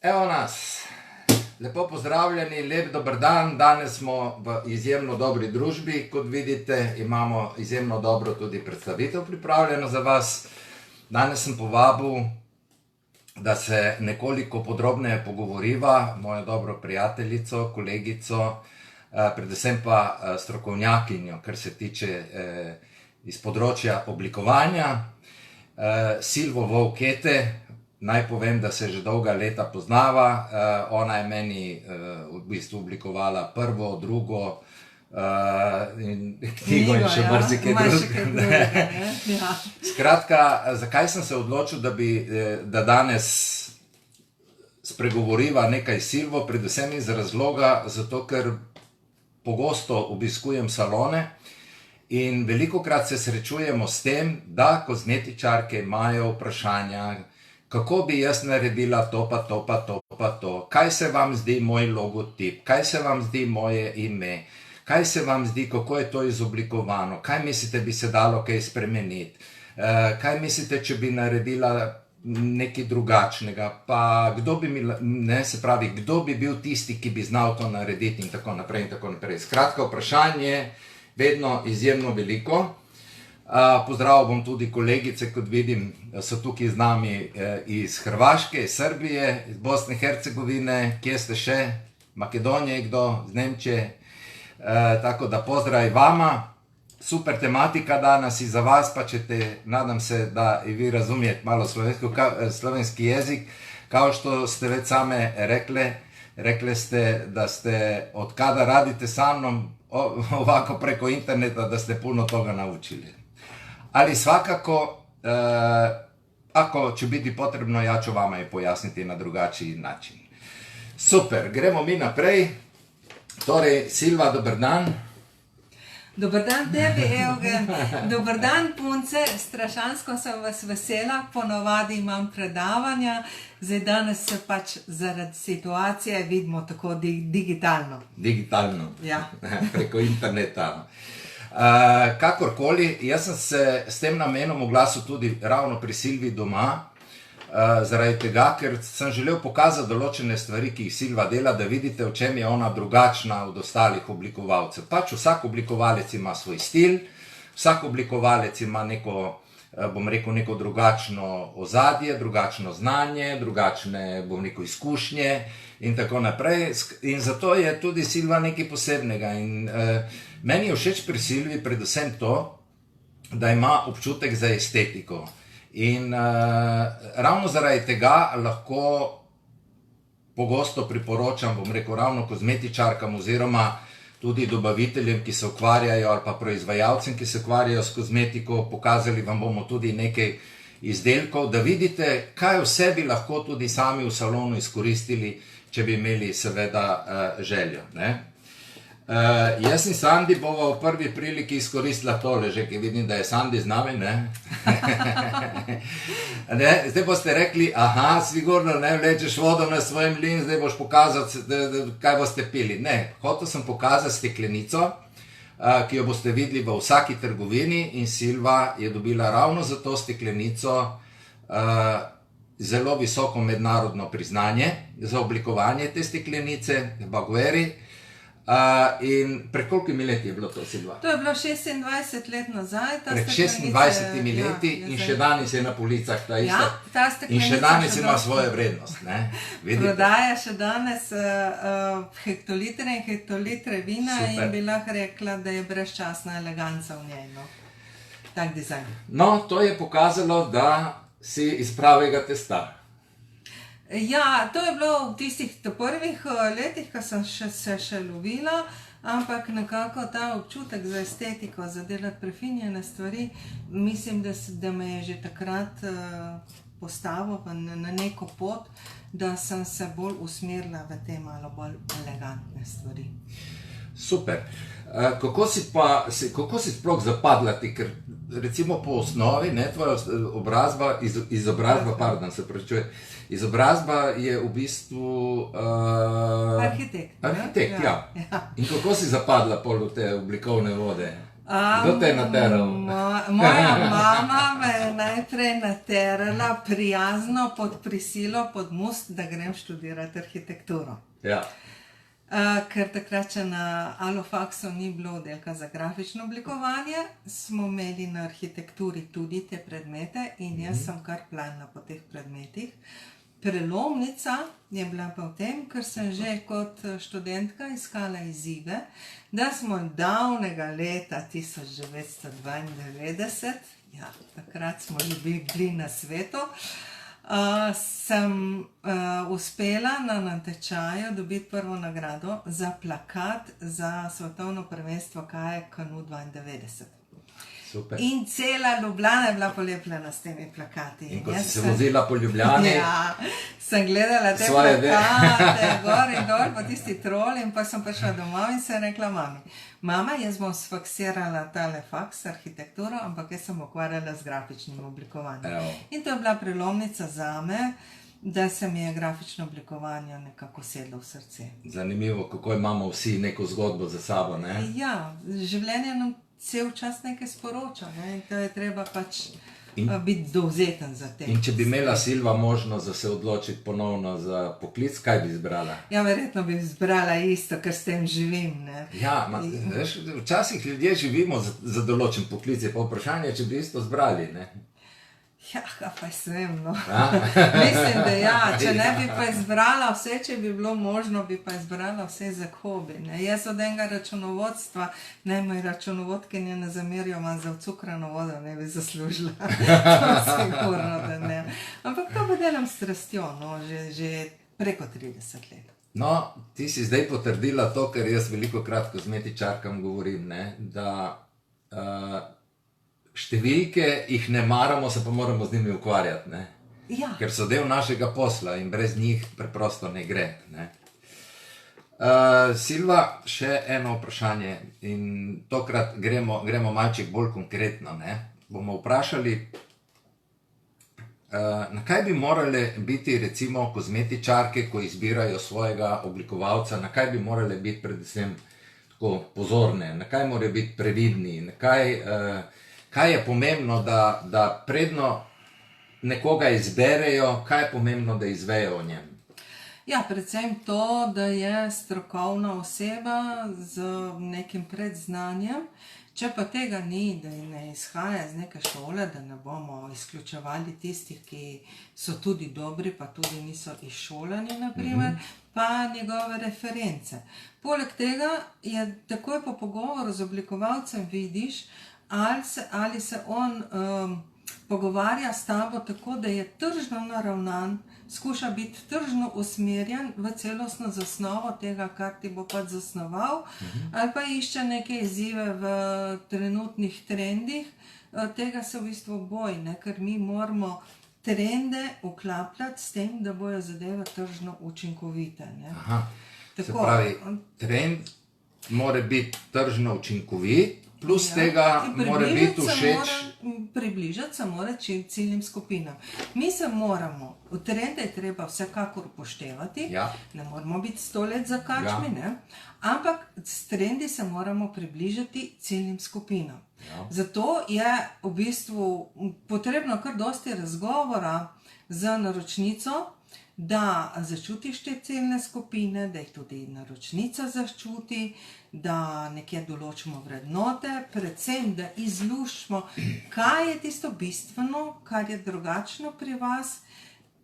Evo nas, lepo pozdravljeni, lep dober dan. Danes smo v izjemno dobri družbi, kot vidite, imamo izjemno dobro tudi predstavitev pripravljeno za vas. Danes sem povabil, da se nekoliko podrobneje pogovoriva, mojo dobro prijateljico, kolegico, predvsem pa strokovnjakinjo, kar se tiče iz področja oblikovanja, Silvo Vovkete. Naj povem, da se že dolga leta poznava, ona je meni v bistvu oblikovala prvo, drugo knjigo in še marsikaj drugega. Skratka, zakaj sem se odločil, da danes spregovoriva nekaj Silvo, predvsem iz razloga, zato ker pogosto obiskujem salone in velikokrat se srečujemo s tem, da kozmetičarke imajo vprašanja, kako bi jaz naredila to pa to pa to pa to, kaj se vam zdi moj logotip, kaj se vam zdi moje ime, kaj se vam zdi, kako je to izoblikovano, kaj mislite, bi se dalo kaj spremeniti, kaj mislite, če bi naredila nekaj drugačnega, pa kdo bi kdo bi bil tisti, ki bi znal to narediti in tako naprej in tako naprej. Skratka, vprašanje je vedno izjemno veliko. Pozdravil bom tudi kolegice, kot vidim, so tukaj z nami iz Hrvaške, iz Srbije, iz Bosne in Hercegovine, kje ste še, Makedonije, kdo, z Nemčije, tako da pozdrav vama, super tematika danas i za vas, pa ćete, nadam se da i vi razumijete malo slovenski jezik, kao što ste već same rekle ste da ste, od kada radite sa mnom ovako preko interneta, da ste puno toga naučili. Ali svakako, ako će biti potrebno, ja ću vama i pojasniti na drugačiji način. Super, gremo mi naprej. Torej, Silva, dober dan. Dober dan tebi, Eugen. Dober dan, punce. Strašansko sem vas vesela. Ponovadi imam predavanja. Zdaj danes se pač zaradi situacije vidimo tako digitalno. Digitalno, ja. Preko interneta. Kakorkoli, jaz sem se s tem namenom oglasil tudi ravno pri Silvi doma, zaradi tega, ker sem želel pokazati določene stvari, ki jih Silva dela, da vidite, v čem je ona drugačna od ostalih oblikovalcev. Pač vsak oblikovalec ima svoj stil, vsak oblikovalec ima neko, bom rekel, neko drugačno ozadje, drugačno znanje, drugačne, bom rekel, izkušnje in tako naprej. In zato je tudi Silva nekaj posebnega. In meni je všeč pri Silvi predvsem to, da ima občutek za estetiko. In ravno zaradi tega lahko pogosto priporočam, bom rekel, ravno kozmetičarkam oziroma tudi dobaviteljem, ki se ukvarjajo, ali pa proizvajalcem, ki se ukvarjajo s kozmetiko. Pokazali vam bomo tudi nekaj izdelkov, da vidite, kaj vse bi lahko tudi sami v salonu izkoristili, če bi imeli seveda željo. Jaz in Sandi bova v prvi priliki izkoristila tole, že ki vidim, da je Sandi z nami, ne? Zdaj boste rekli, aha, sigurno ne vlečeš vodo na svoj mlin, zdaj boš pokazati, kaj boste pili. Ne, hotel sem pokazati steklenico, ki jo boste videli v vsaki trgovini, in Silva je dobila ravno za to steklenico zelo visoko mednarodno priznanje za oblikovanje te steklenice, Bagueri. In pred kolikimi leti je bilo to, Silva? To je bilo 26 let nazaj. Pred 26 leti in še danes je na policah ta ista. In še danes ima svojo vrednost. Prodaja še danes hektolitre in hektolitre vina in bi lahko rekla, da je brezčasna eleganca v njej. Tak dizajn. No, to je pokazalo, da si iz pravega testa. Ja, to je bilo v tistih prvih letih, ko sem se še lovila, ampak nekako ta občutek za estetiko, za delati prefinjene stvari, mislim, da me je že takrat postavil na neko pot, da sem se bolj usmerila v te malo bolj elegantne stvari. Super. Kako si sploh zapadla ti, ker recimo po osnovi, tvoja izobrazba je v bistvu arhitekt. Arhitekt, ja. In kako si zapadla pol v te oblikovne vode? Kdo te je nateral? Moja mama me je najprej naterala prijazno pod prisilo pod most, da grem študirati arhitekturo. Ja. Ker takrat, če na Alofaksu ni bilo oddelka za grafično oblikovanje, smo imeli na arhitekturi tudi te predmete in jaz sem kar planila po teh predmetih. Prelomnica je bila pa v tem, ker sem že kot študentka iskala izzive, da smo davnega leta 1992, ja, takrat smo že bili na svetu, sem uspela na natečaju dobiti prvo nagrado za plakat za svetovno prvenstvo Kajak Kanu 92. Super. In cela Ljubljana je bila polepljena s temi plakati. In ko si se vozila po Ljubljani, ja, sem gledala te svoje plakate, gor in dol, pa tisti trol, in pa sem prišla domov in se rekla mami, mama, jaz bom sfaksirala tale faks, arhitekturo, ampak jaz sem ukvarjala z grafičnim oblikovanjem. Evo. In to je bila prelomnica zame, da se mi je grafično oblikovanje nekako sedlo v srce. Zanimivo, kako imamo vsi neko zgodbo za sabo, ne? Ja, življenje nam cel čas nekaj sporoča, ne? In to je treba pač biti dovzeten za te. In če bi imela Silva možnost, da se odločiti ponovno za poklic, kaj bi izbrala? Ja, verjetno bi izbrala isto, ker s tem živim, ne. Ja, veš, včasih ljudje živimo za določen poklic, je pa vprašanje, če bi isto zbrali, ne? Ja, pa sem, no. Mislim, da ja, če ne bi pa izbrala vse, če bi bilo možno, bi pa izbrala vse za hobi, ne. Jaz od enega računovodstva, ne, moji računovodkinje ne zamerijo, imam za cukrano vodo, ne bi zaslužila. To sigurno, da ne. Ampak to pa delam s strastjo, no, že preko 30 let. No, ti si zdaj potrdila to, kar jaz velikokrat kozmetičarkam govorim, ne, da številke jih ne maramo, se pa moramo z njimi ukvarjati, ne? Ja. Ker so del našega posla in brez njih preprosto ne gre, ne? Silva, še eno vprašanje in tokrat gremo malček bolj konkretno, ne? Bomo vprašali, na kaj bi morale biti recimo kozmetičarke, ko izbirajo svojega oblikovalca, na kaj bi morale biti predvsem tako pozorne, na kaj morajo biti previdni, na kaj je pomembno, da predno nekoga izberejo, kaj je pomembno, da izvejo o njem? Ja, predvsem to, da je strokovna oseba z nekim predznanjem. Če pa tega ni, da ne izhaja iz neke šole, da ne bomo izključevali tistih, ki so tudi dobri, pa tudi niso izšolani, naprimer, pa njegove reference. Poleg tega je takoj po pogovoru z oblikovalcem vidiš, ali se on pogovarja s tabo tako, da je tržno naravnan, skuša biti tržno usmerjen v celostno zasnovo tega, kar ti bo pač zasnoval, ali pa išče neke izzive v trenutnih trendih. Tega se v bistvu boj, ne? Ker mi moramo trende vklapljati s tem, da bojo zadeve tržno učinkovite. Ne? Aha, se pravi, trend mora biti tržno učinkovit, plus tega mora biti všeč. Približati se mora ciljnim skupinam. Mi se moramo, v trende je treba vsekakor upoštevati, ne moramo biti 100 let za kačmi, ne? Ampak s trendi se moramo približati ciljnim skupinam. Zato je v bistvu potrebno kar dosti razgovora z naročnico, da začutiš te ciljne skupine, da jih tudi naročnica začuti, da nekje določimo vrednote, predvsem, da izluščimo, kaj je tisto bistveno, kar je drugačno pri vas,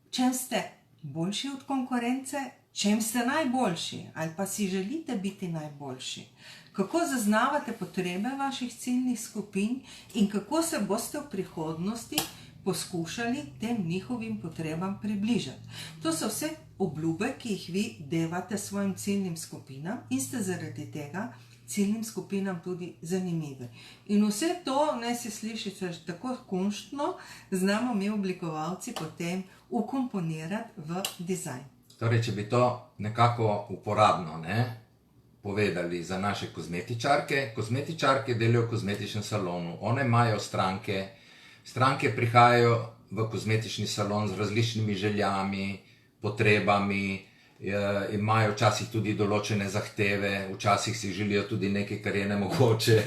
čem ste boljši od konkurence, čem ste najboljši ali pa si želite biti najboljši. Kako zaznavate potrebe vaših ciljnih skupin in kako se boste v prihodnosti poskušali tem njihovim potrebam približati. To so vse obljube, ki jih vi devate svojim ciljnim skupinam in ste zaradi tega ciljnim skupinam tudi zanimivi. In vse to, ne si slišite tako konštno, znamo mi oblikovalci potem ukomponirati v dizajn. Torej, če bi to nekako uporabno, ne, povedali za naše kozmetičarke. Kozmetičarke delajo v kozmetičnem salonu, one imajo stranke, stranke prihajajo v kozmetični salon z različnimi željami, potrebami, imajo včasih tudi določene zahteve, včasih si želijo tudi nekaj, kar je nemogoče.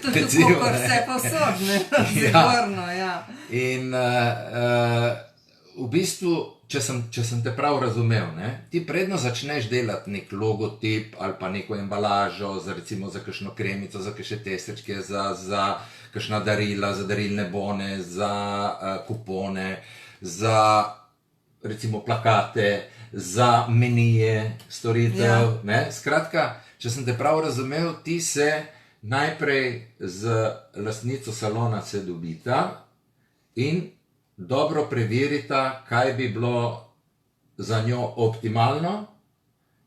To je tako, kar vse povsod, ne? Sigurno, ja. In v bistvu, če sem te prav razumel, ne, ti predno začneš delati nek logotip ali pa neko embalažo, recimo za kakšno kremico, za kakšne tesečke, za kakšna darila, za darilne bone, za kupone, za recimo plakate, za menije, storitev, ne? Skratka, če sem te prav razumel, ti se najprej z lastnico salona se dobita in dobro preverita, kaj bi bilo za njo optimalno,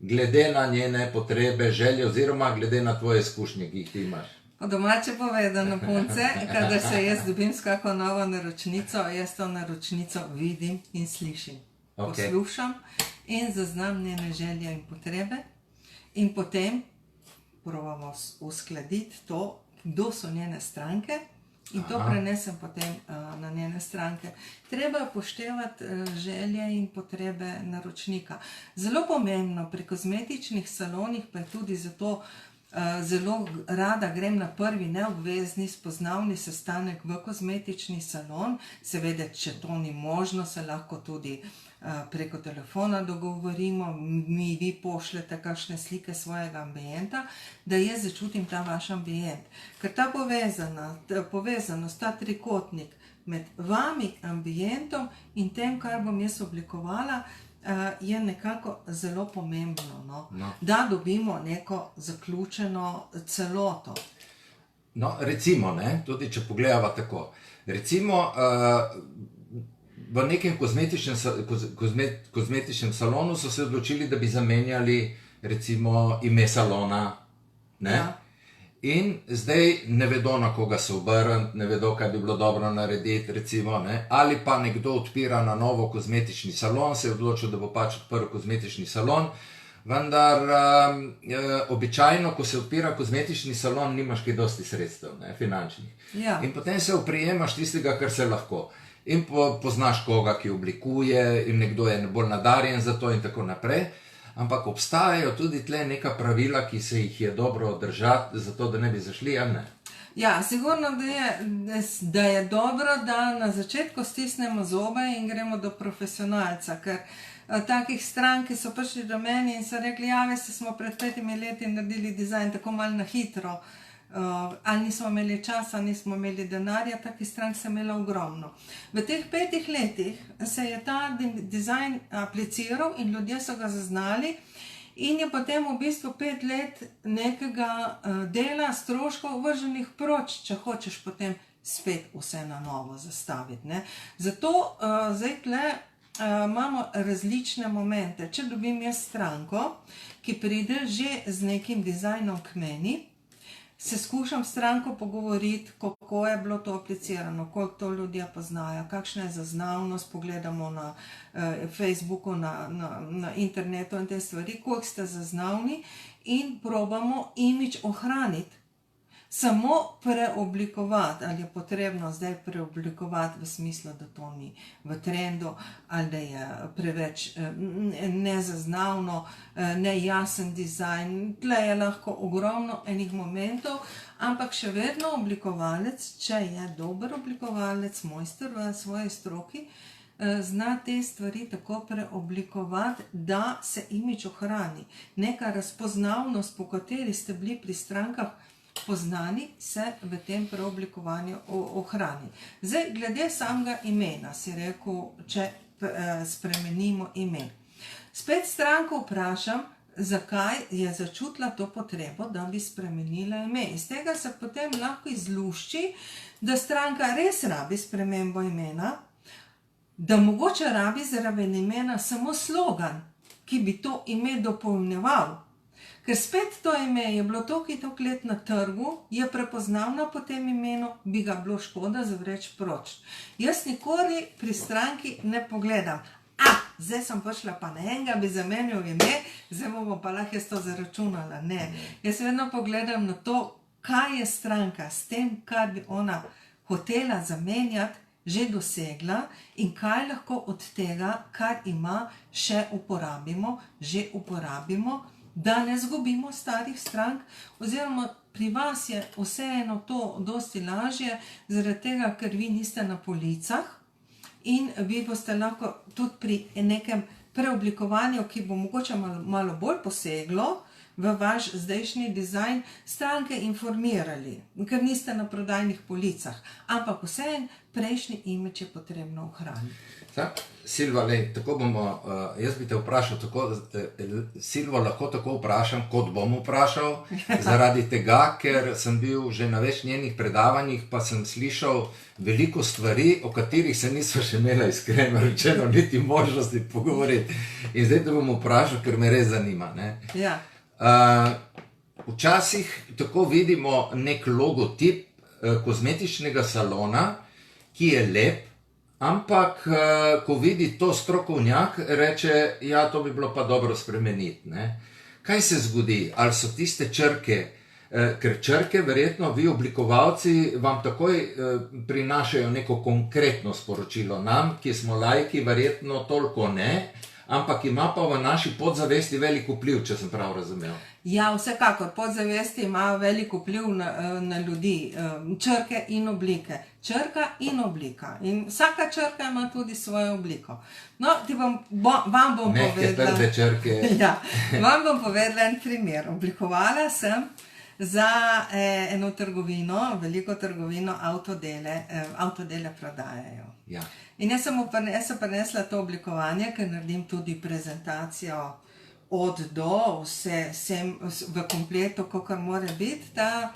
glede na njene potrebe, želje oziroma glede na tvoje izkušnje, ki jih ti imaš. Po domače povedano, punce, kadar se jaz dobim s kako novo naročnico, jaz to naročnico vidim in slišim. Poslušam in zaznam njene želje in potrebe in potem probamo uskladiti to, kdo so njene stranke in to prenesem potem na njene stranke. Treba upoštevati želje in potrebe naročnika. Zelo pomembno pri kozmetičnih salonih pa je tudi zato, zelo rada grem na prvi neobvezni spoznavni sestanek v kozmetični salon. Seveda, če to ni možno, se lahko tudi preko telefona dogovorimo, vi pošljete kakšne slike svojega ambienta, da jaz začutim ta vaš ambient. Ker ta povezanost, ta trikotnik med vami, ambientom in tem, kar bom jaz oblikovala, je nekako zelo pomembno, no? Da dobimo neko zaključeno celoto. No, recimo, ne, tudi če pogledava tako, recimo v nekem kozmetičnem salonu so se odločili, da bi zamenjali recimo ime salona, ne? Ja. In zdaj ne vedo, na koga se obrniti, ne vedo, kaj bi bilo dobro narediti, recimo, ne? Ali pa nekdo odpira na novo kozmetični salon, se je odločil, da bo pač odprl kozmetični salon, vendar običajno, ko se odpira kozmetični salon, nimaš kaj dosti sredstev, ne, finančnih. Ja. In potem se oprijemaš tistega, kar se lahko. In poznaš koga, ki oblikuje, in nekdo je bolj nadarjen za to in tako naprej. Ampak obstajajo tudi tle neka pravila, ki se jih je dobro držati, zato da ne bi zašli, ali ne? Ja, sigurno, da je dobro, da na začetku stisnemo zobe in gremo do profesionalca, ker takih strank, ki so prišli do meni in so rekli, ja, veste, smo pred 5 leti naredili dizajn tako malo na hitro, ali nismo imeli časa, nismo imeli denarja, takih strank sem imela ogromno. V teh 5 letih se je ta dizajn apliciral in ljudje so ga zaznali in je potem v bistvu 5 let nekega dela, stroškov vrženih proč, če hočeš potem spet vse na novo zastaviti, ne. Zato zdaj tle imamo različne momente. Če dobim jaz stranko, ki pride že z nekim dizajnom k meni, se skušam stranko pogovoriti, kako je bilo to aplicirano, koliko to ljudje poznajo, kakšna je zaznavnost, pogledamo na Facebooku, na internetu in te stvari, koliko ste zaznavni in probamo imidž ohraniti. Samo preoblikovati, ali je potrebno zdaj preoblikovati v smislu, da to ni v trendu, ali da je preveč nezaznavno, nejasen dizajn. Tle je lahko ogromno enih momentov, ampak še vedno oblikovalec, če je dober oblikovalec, mojster v svoji stroki, zna te stvari tako preoblikovati, da se imidž ohrani. Neka razpoznavnost, po kateri ste bili pri strankah poznani, se v tem preoblikovanju ohrani. Zdaj, glede samega imena, si rekel, če spremenimo ime. Spet stranko vprašam, zakaj je začutila to potrebo, da bi spremenila ime. Iz tega se potem lahko izlušči, da stranka res rabi spremembo imena, da mogoče rabi zraven imena samo slogan, ki bi to ime dopolnjeval. Ker spet to ime je bilo toliko let na trgu, je prepoznavno po tem imenu, bi ga bilo škoda zavreči proč. Jaz nikoli pri stranki ne pogledam, zdaj sem prišla pa na enega, bi zamenjal ime, zdaj bomo pa lahko jaz to zaračunala. Ne, jaz vedno pogledam na to, kaj je stranka s tem, kar bi ona hotela zamenjati, že dosegla in kaj lahko od tega, kar ima, še že uporabimo, da ne zgubimo starih strank, oziroma pri vas je vseeno to dosti lažje, zaradi tega, ker vi niste na policah in vi boste lahko tudi pri nekem preoblikovanju, ki bo mogoče malo bolj poseglo v vaš zdajšnji dizajn, stranke informirali, ker niste na prodajnih policah, ampak vseeno prejšnji imidž je potrebno ohraniti. Silva, tako bomo, jaz bi te vprašal, Silvo lahko tako vprašam, kot bom vprašal, zaradi tega, ker sem bil že na več njenih predavanjih, pa sem slišal veliko stvari, o katerih se nisva še imela iskreno rečeno, niti možnosti pogovoriti. In zdaj te bom vprašal, ker me res zanima. Ja. Včasih tako vidimo nek logotip kozmetičnega salona, ki je lep, ampak ko vidi to strokovnjak, reče, ja, to bi bilo pa dobro spremeniti. Kaj se zgodi? Ali so tiste črke? Ker črke, verjetno, vi oblikovalci vam takoj prinašajo neko konkretno sporočilo. Nam, ki smo laiki, verjetno toliko ne, ampak ima pa v naši podzavesti velik vpliv, če sem prav razumel. Ja, vsekakor, podzavesti ima velik vpliv na ljudi, črke in oblike. Črka in oblika. In vsaka črka ima tudi svojo obliko. No, vam bom povedala... Trde črke. Ja, vam bom povedala en primer. Oblikovala sem za eno trgovino, veliko trgovino, avtodele prodajajo. Ja. In jaz sem prinesla to oblikovanje, ker naredim tudi prezentacijo od do, vsem v kompletu, kakor mora biti. Ta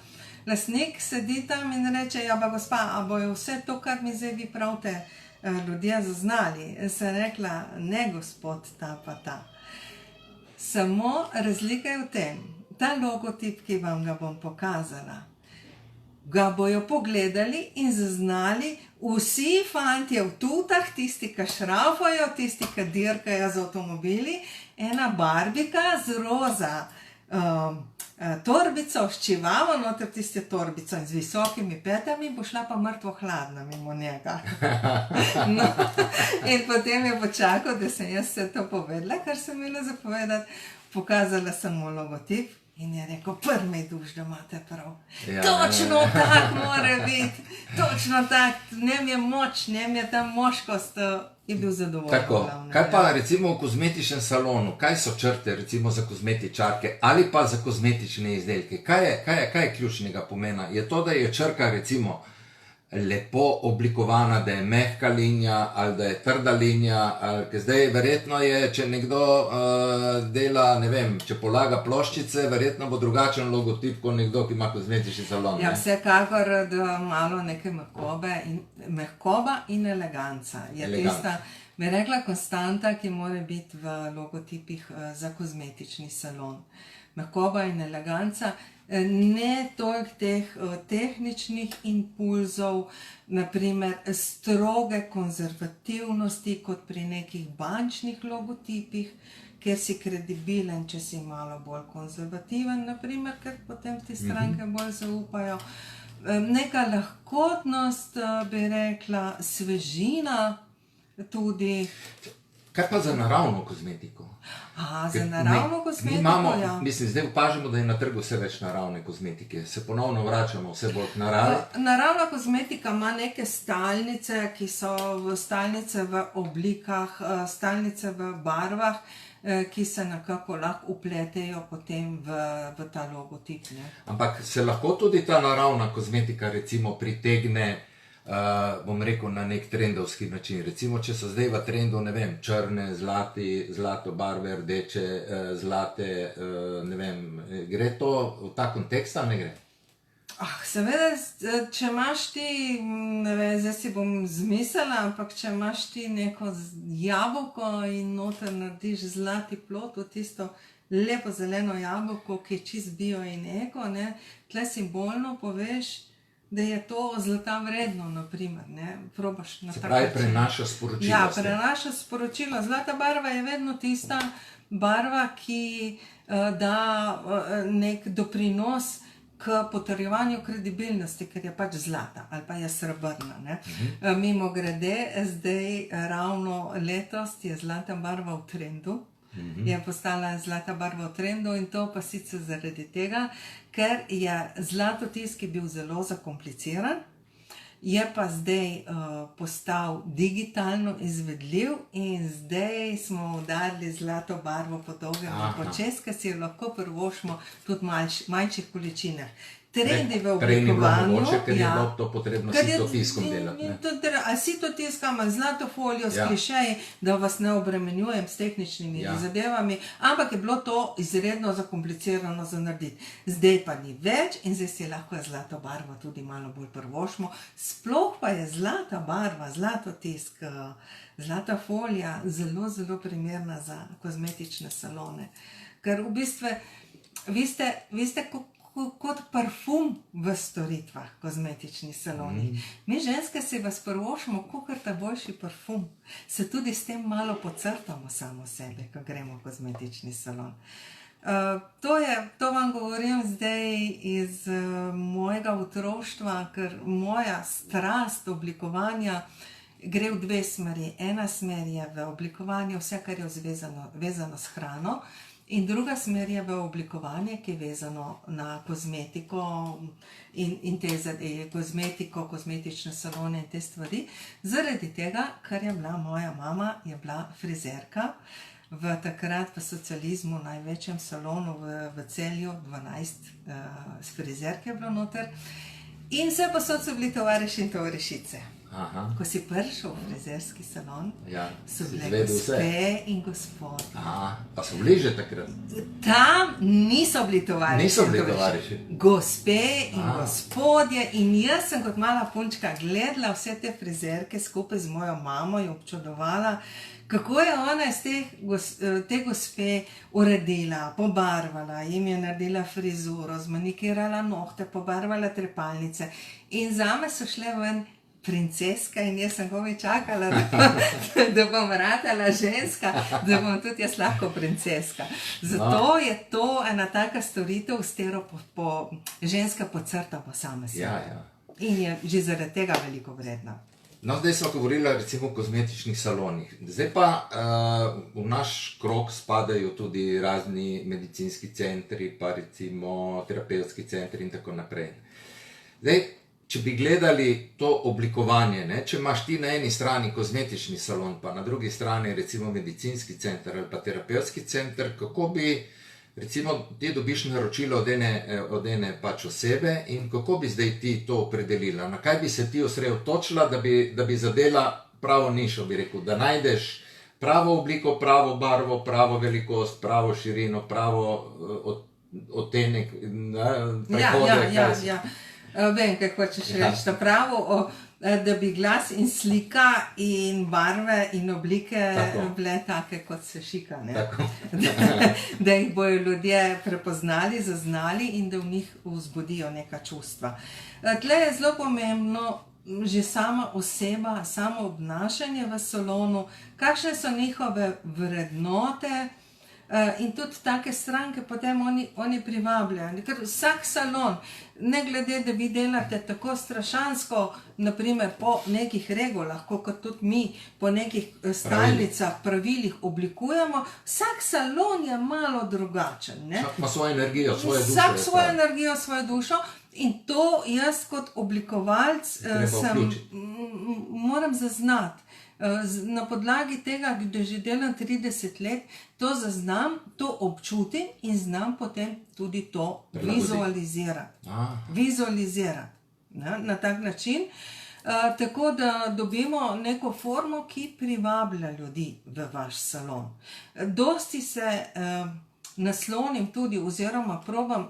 lastnik sedi tam in reče, ja, pa gospa, a bojo vse to, kar mi zdaj vi pravite, ljudje zaznali? Sem rekla, ne, gospod, ta pa ta. Samo razlika je v tem, ta logotip, ki vam ga bom pokazala, ga bojo pogledali in zaznali vsi fantje v tutah, tisti, ki šraufajo, tisti, ki dirkajo z avtomobili, ena barbika z roza torbico, s čivavo, noter tiste torbico in z visokimi petami, bo šla pa mrtvo hladna mimo njega. No, in potem je počakal, da sem jaz vse to povedala, kar sem imela zapovedati, pokazala sem mu logotip. In je rekel, prvi duš, da imate prav. Ja, točno tak mora biti, točno tak, njem je moč, njem je ta moškost, je bil zadovoljen. Tako, kaj pa recimo v kozmetičnem salonu, kaj so črte recimo za kozmetičarke ali pa za kozmetične izdelke? Kaj je ključnega pomena? Je to, da je črka recimo lepo oblikovana, da je mehka linija ali da je trda linija, ali zdaj verjetno je, če nekdo dela, ne vem, če polaga ploščice, verjetno bo drugačen logotip kot nekdo, ki ima kozmetični salon. Ja, vsekakor, da malo neke mehkoba in eleganca. Je tista, bi rekla, konstanta, ki mora biti v logotipih za kozmetični salon. Mehkoba in eleganca, ne toliko teh tehničnih impulzov, naprimer stroge konzervativnosti kot pri nekih bančnih logotipih, ker si kredibilen, če si malo bolj konzervativen, naprimer, ker potem ti stranke bolj zaupajo. Neka lahkotnost, bi rekla, svežina tudi. Kaj pa za naravno kozmetiko? Za naravno kozmetiko, ja. Mislim, zdaj opažamo, da je na trgu vse več naravne kozmetike. Se ponovno vračamo vse bolj k naravi. Naravna kozmetika ima neke stalnice, ki so stalnice v oblikah, stalnice v barvah, ki se nekako lahko upletejo potem v ta logotip. Ampak se lahko tudi ta naravna kozmetika recimo pritegne, bom rekel, na nek trendovski način. Recimo, če so zdaj v trendu, ne vem, črne, zlato barve, rdeče, zlate, ne vem, gre to v ta kontekst ali ne gre? Seveda, če imaš ti, ne vem, zdaj si bom zmislila, ampak če imaš ti neko jabolko in noter narediš zlati plot v tisto lepo zeleno jabolko, ki je čist bio in eko, tle simbolno poveš, da je to zlata vredno, naprimer, probaš na tak način. Se pravi, prenaša sporočilo. Ja, prenaša sporočilo. Zlata barva je vedno tista barva, ki da nek doprinos k potrjevanju kredibilnosti, ker je pač zlata ali pa je srebrna. Ne? Mimogrede, zdaj ravno letos je zlata barva v trendu. Je postala zlata barva v trendu in to pa sicer zaradi tega, ker je zlatotisk bil zelo zakompliciran, je pa zdaj postal digitalno izvedljiv in zdaj smo udarili zlato barvo po dolgem in počez, ker si jo lahko privoščimo tudi manjših količinah. Trendi v oblikovanju. Prej ni bilo mogoče, ker je bilo to potrebno sito tiskom delati. A sito tiskam, ali zlato folijo s klišeji, da vas ne obremenjujem s tehničnimi zadevami, ampak je bilo to izredno zakomplicirano za narediti. Zdaj pa ni več in zdaj si lahko zlato barvo tudi malo bolj privoščimo. Sploh pa je zlata barva, zlato tisk, zlata folija zelo, zelo primerna za kozmetične salone. Ker v bistvu, vi ste kot parfum v storitvah, kozmetični saloni. Mi ženske si vas privoščimo kakor ta boljši parfum. Se tudi s tem malo pocrtamo samo sebe, ko gremo v kozmetični salon. To vam govorim zdaj iz mojega otroštva, ker moja strast oblikovanja gre v dve smeri. Ena smer je v oblikovanju vse, kar je vezano s hrano, in druga smer je v oblikovanje, ki je vezano na kozmetiko in te kozmetiko, kozmetične salone in te stvari. Zaradi tega, ker je bila moja mama, je bila frizerka v takrat v socializmu največjem salonu v Celju, 12 frizerk je bilo noter. In vse posod so bili tovariši in tovarišice. Ko si prišel v frizerski salon, so bile gospe in gospodje. Pa so bili že takrat? Tam niso bili tovariši. Gospe in gospodje. In jaz sem kot mala punčka gledala vse te frizerke skupaj z mojo mamo in občudovala, kako je ona iz te gospe uredila, pobarvala, jim je naredila frizuro, zmanikirala nohte, pobarvala trepalnice. In zame so šle ven princeska in jaz sem komaj čakala, da bom ratala ženska, da bom tudi jaz lahko princeska. Zato je to ena taka storitev, s katero ženska pocrta po same sebe. In je že zaradi tega veliko vredna. No, zdaj smo govorili recimo o kozmetičnih salonih. Zdaj pa v naš krog spadajo tudi razni medicinski centri, pa recimo terapevtski centri in tako naprej. Zdaj, če bi gledali to oblikovanje, če imaš ti na eni strani kozmetični salon, pa na drugi strani recimo medicinski center ali pa terapevtski center, kako bi, recimo, ti dobiš naročilo od ene pač osebe in kako bi zdaj ti to opredelila? Na kaj bi se ti osredotočila, da bi zadela pravo nišo, bi rekel, da najdeš pravo obliko, pravo barvo, pravo velikost, pravo širino, pravo odtenek, prehode? Vem, kaj hočeš reči. Pravo, da bi glas in slika in barve in oblike bile take, kot se šika. Da jih bojo ljudje prepoznali, zaznali in da v njih vzbudijo neka čustva. Tle je zelo pomembno že sama oseba, samo obnašanje v salonu, kakšne so njihove vrednote, in tudi take stranke potem oni privabljajo. Ker vsak salon, ne glede, da vi delate tako strašansko, naprimer po nekih regulah, kot tudi mi, po nekih stalnicah, pravilih oblikujemo, vsak salon je malo drugačen. Vsak ima svojo energijo, svojo dušo. Vsak svojo energijo, svojo dušo. In to jaz kot oblikovalc moram zaznati. Na podlagi tega, da že delam 30 let, to zaznam, to občutim in znam potem tudi to vizualizirati. Na tak način, tako da dobimo neko formo, ki privablja ljudi v vaš salon. Dosti se naslonim tudi oziroma probam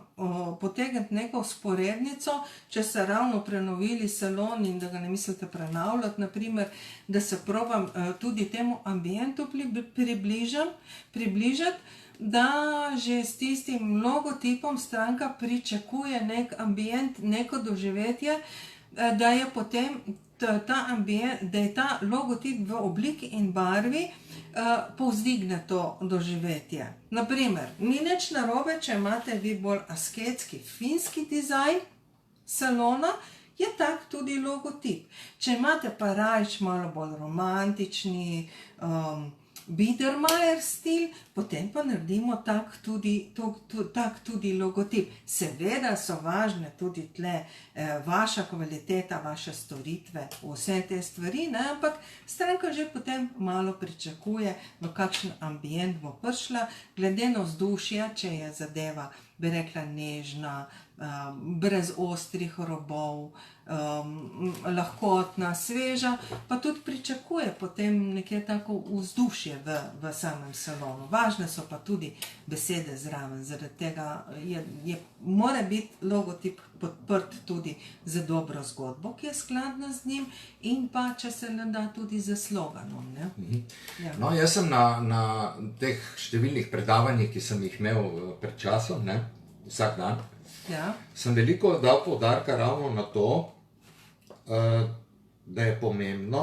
potegniti neko vzporednico, če se ravno prenovili salon in da ga ne mislite prenavljati, naprimer, da se probam tudi temu ambientu približati, da že s tistim logotipom stranka pričakuje nek ambient, neko doživetje, da je potem da je ta logotip v obliki in barvi povzdigne to doživetje. Naprimer, ni nič narobe, če imate vi bolj asketski, finski dizajn salona, je tak tudi logotip. Če imate pa rajč malo bolj romantični, Biedermeier stil, potem pa naredimo tak tudi logotip. Seveda so važne tudi tle vaša kvaliteta, vaše storitve, vse te stvari, ne? Ampak stranka že potem malo pričakuje, v kakšen ambient bo prišla, glede na vzdušje, če je zadeva, bi rekla, nežna, brez ostrih robov, lahkotna, sveža, pa tudi pričakuje potem nekje tako vzdušje v samem salonu. Važne so pa tudi besede zraven, zaradi tega mora biti logotip podprt tudi za dobro zgodbo, ki je skladna z njim, in pa, če se ne da, tudi za sloganom. Ne? Ja. No, jaz sem na teh številnih predavanjih, ki sem jih imel pred časom, ne, vsak dan, Ja. sem veliko dal poudarka ravno na to, da je pomembno,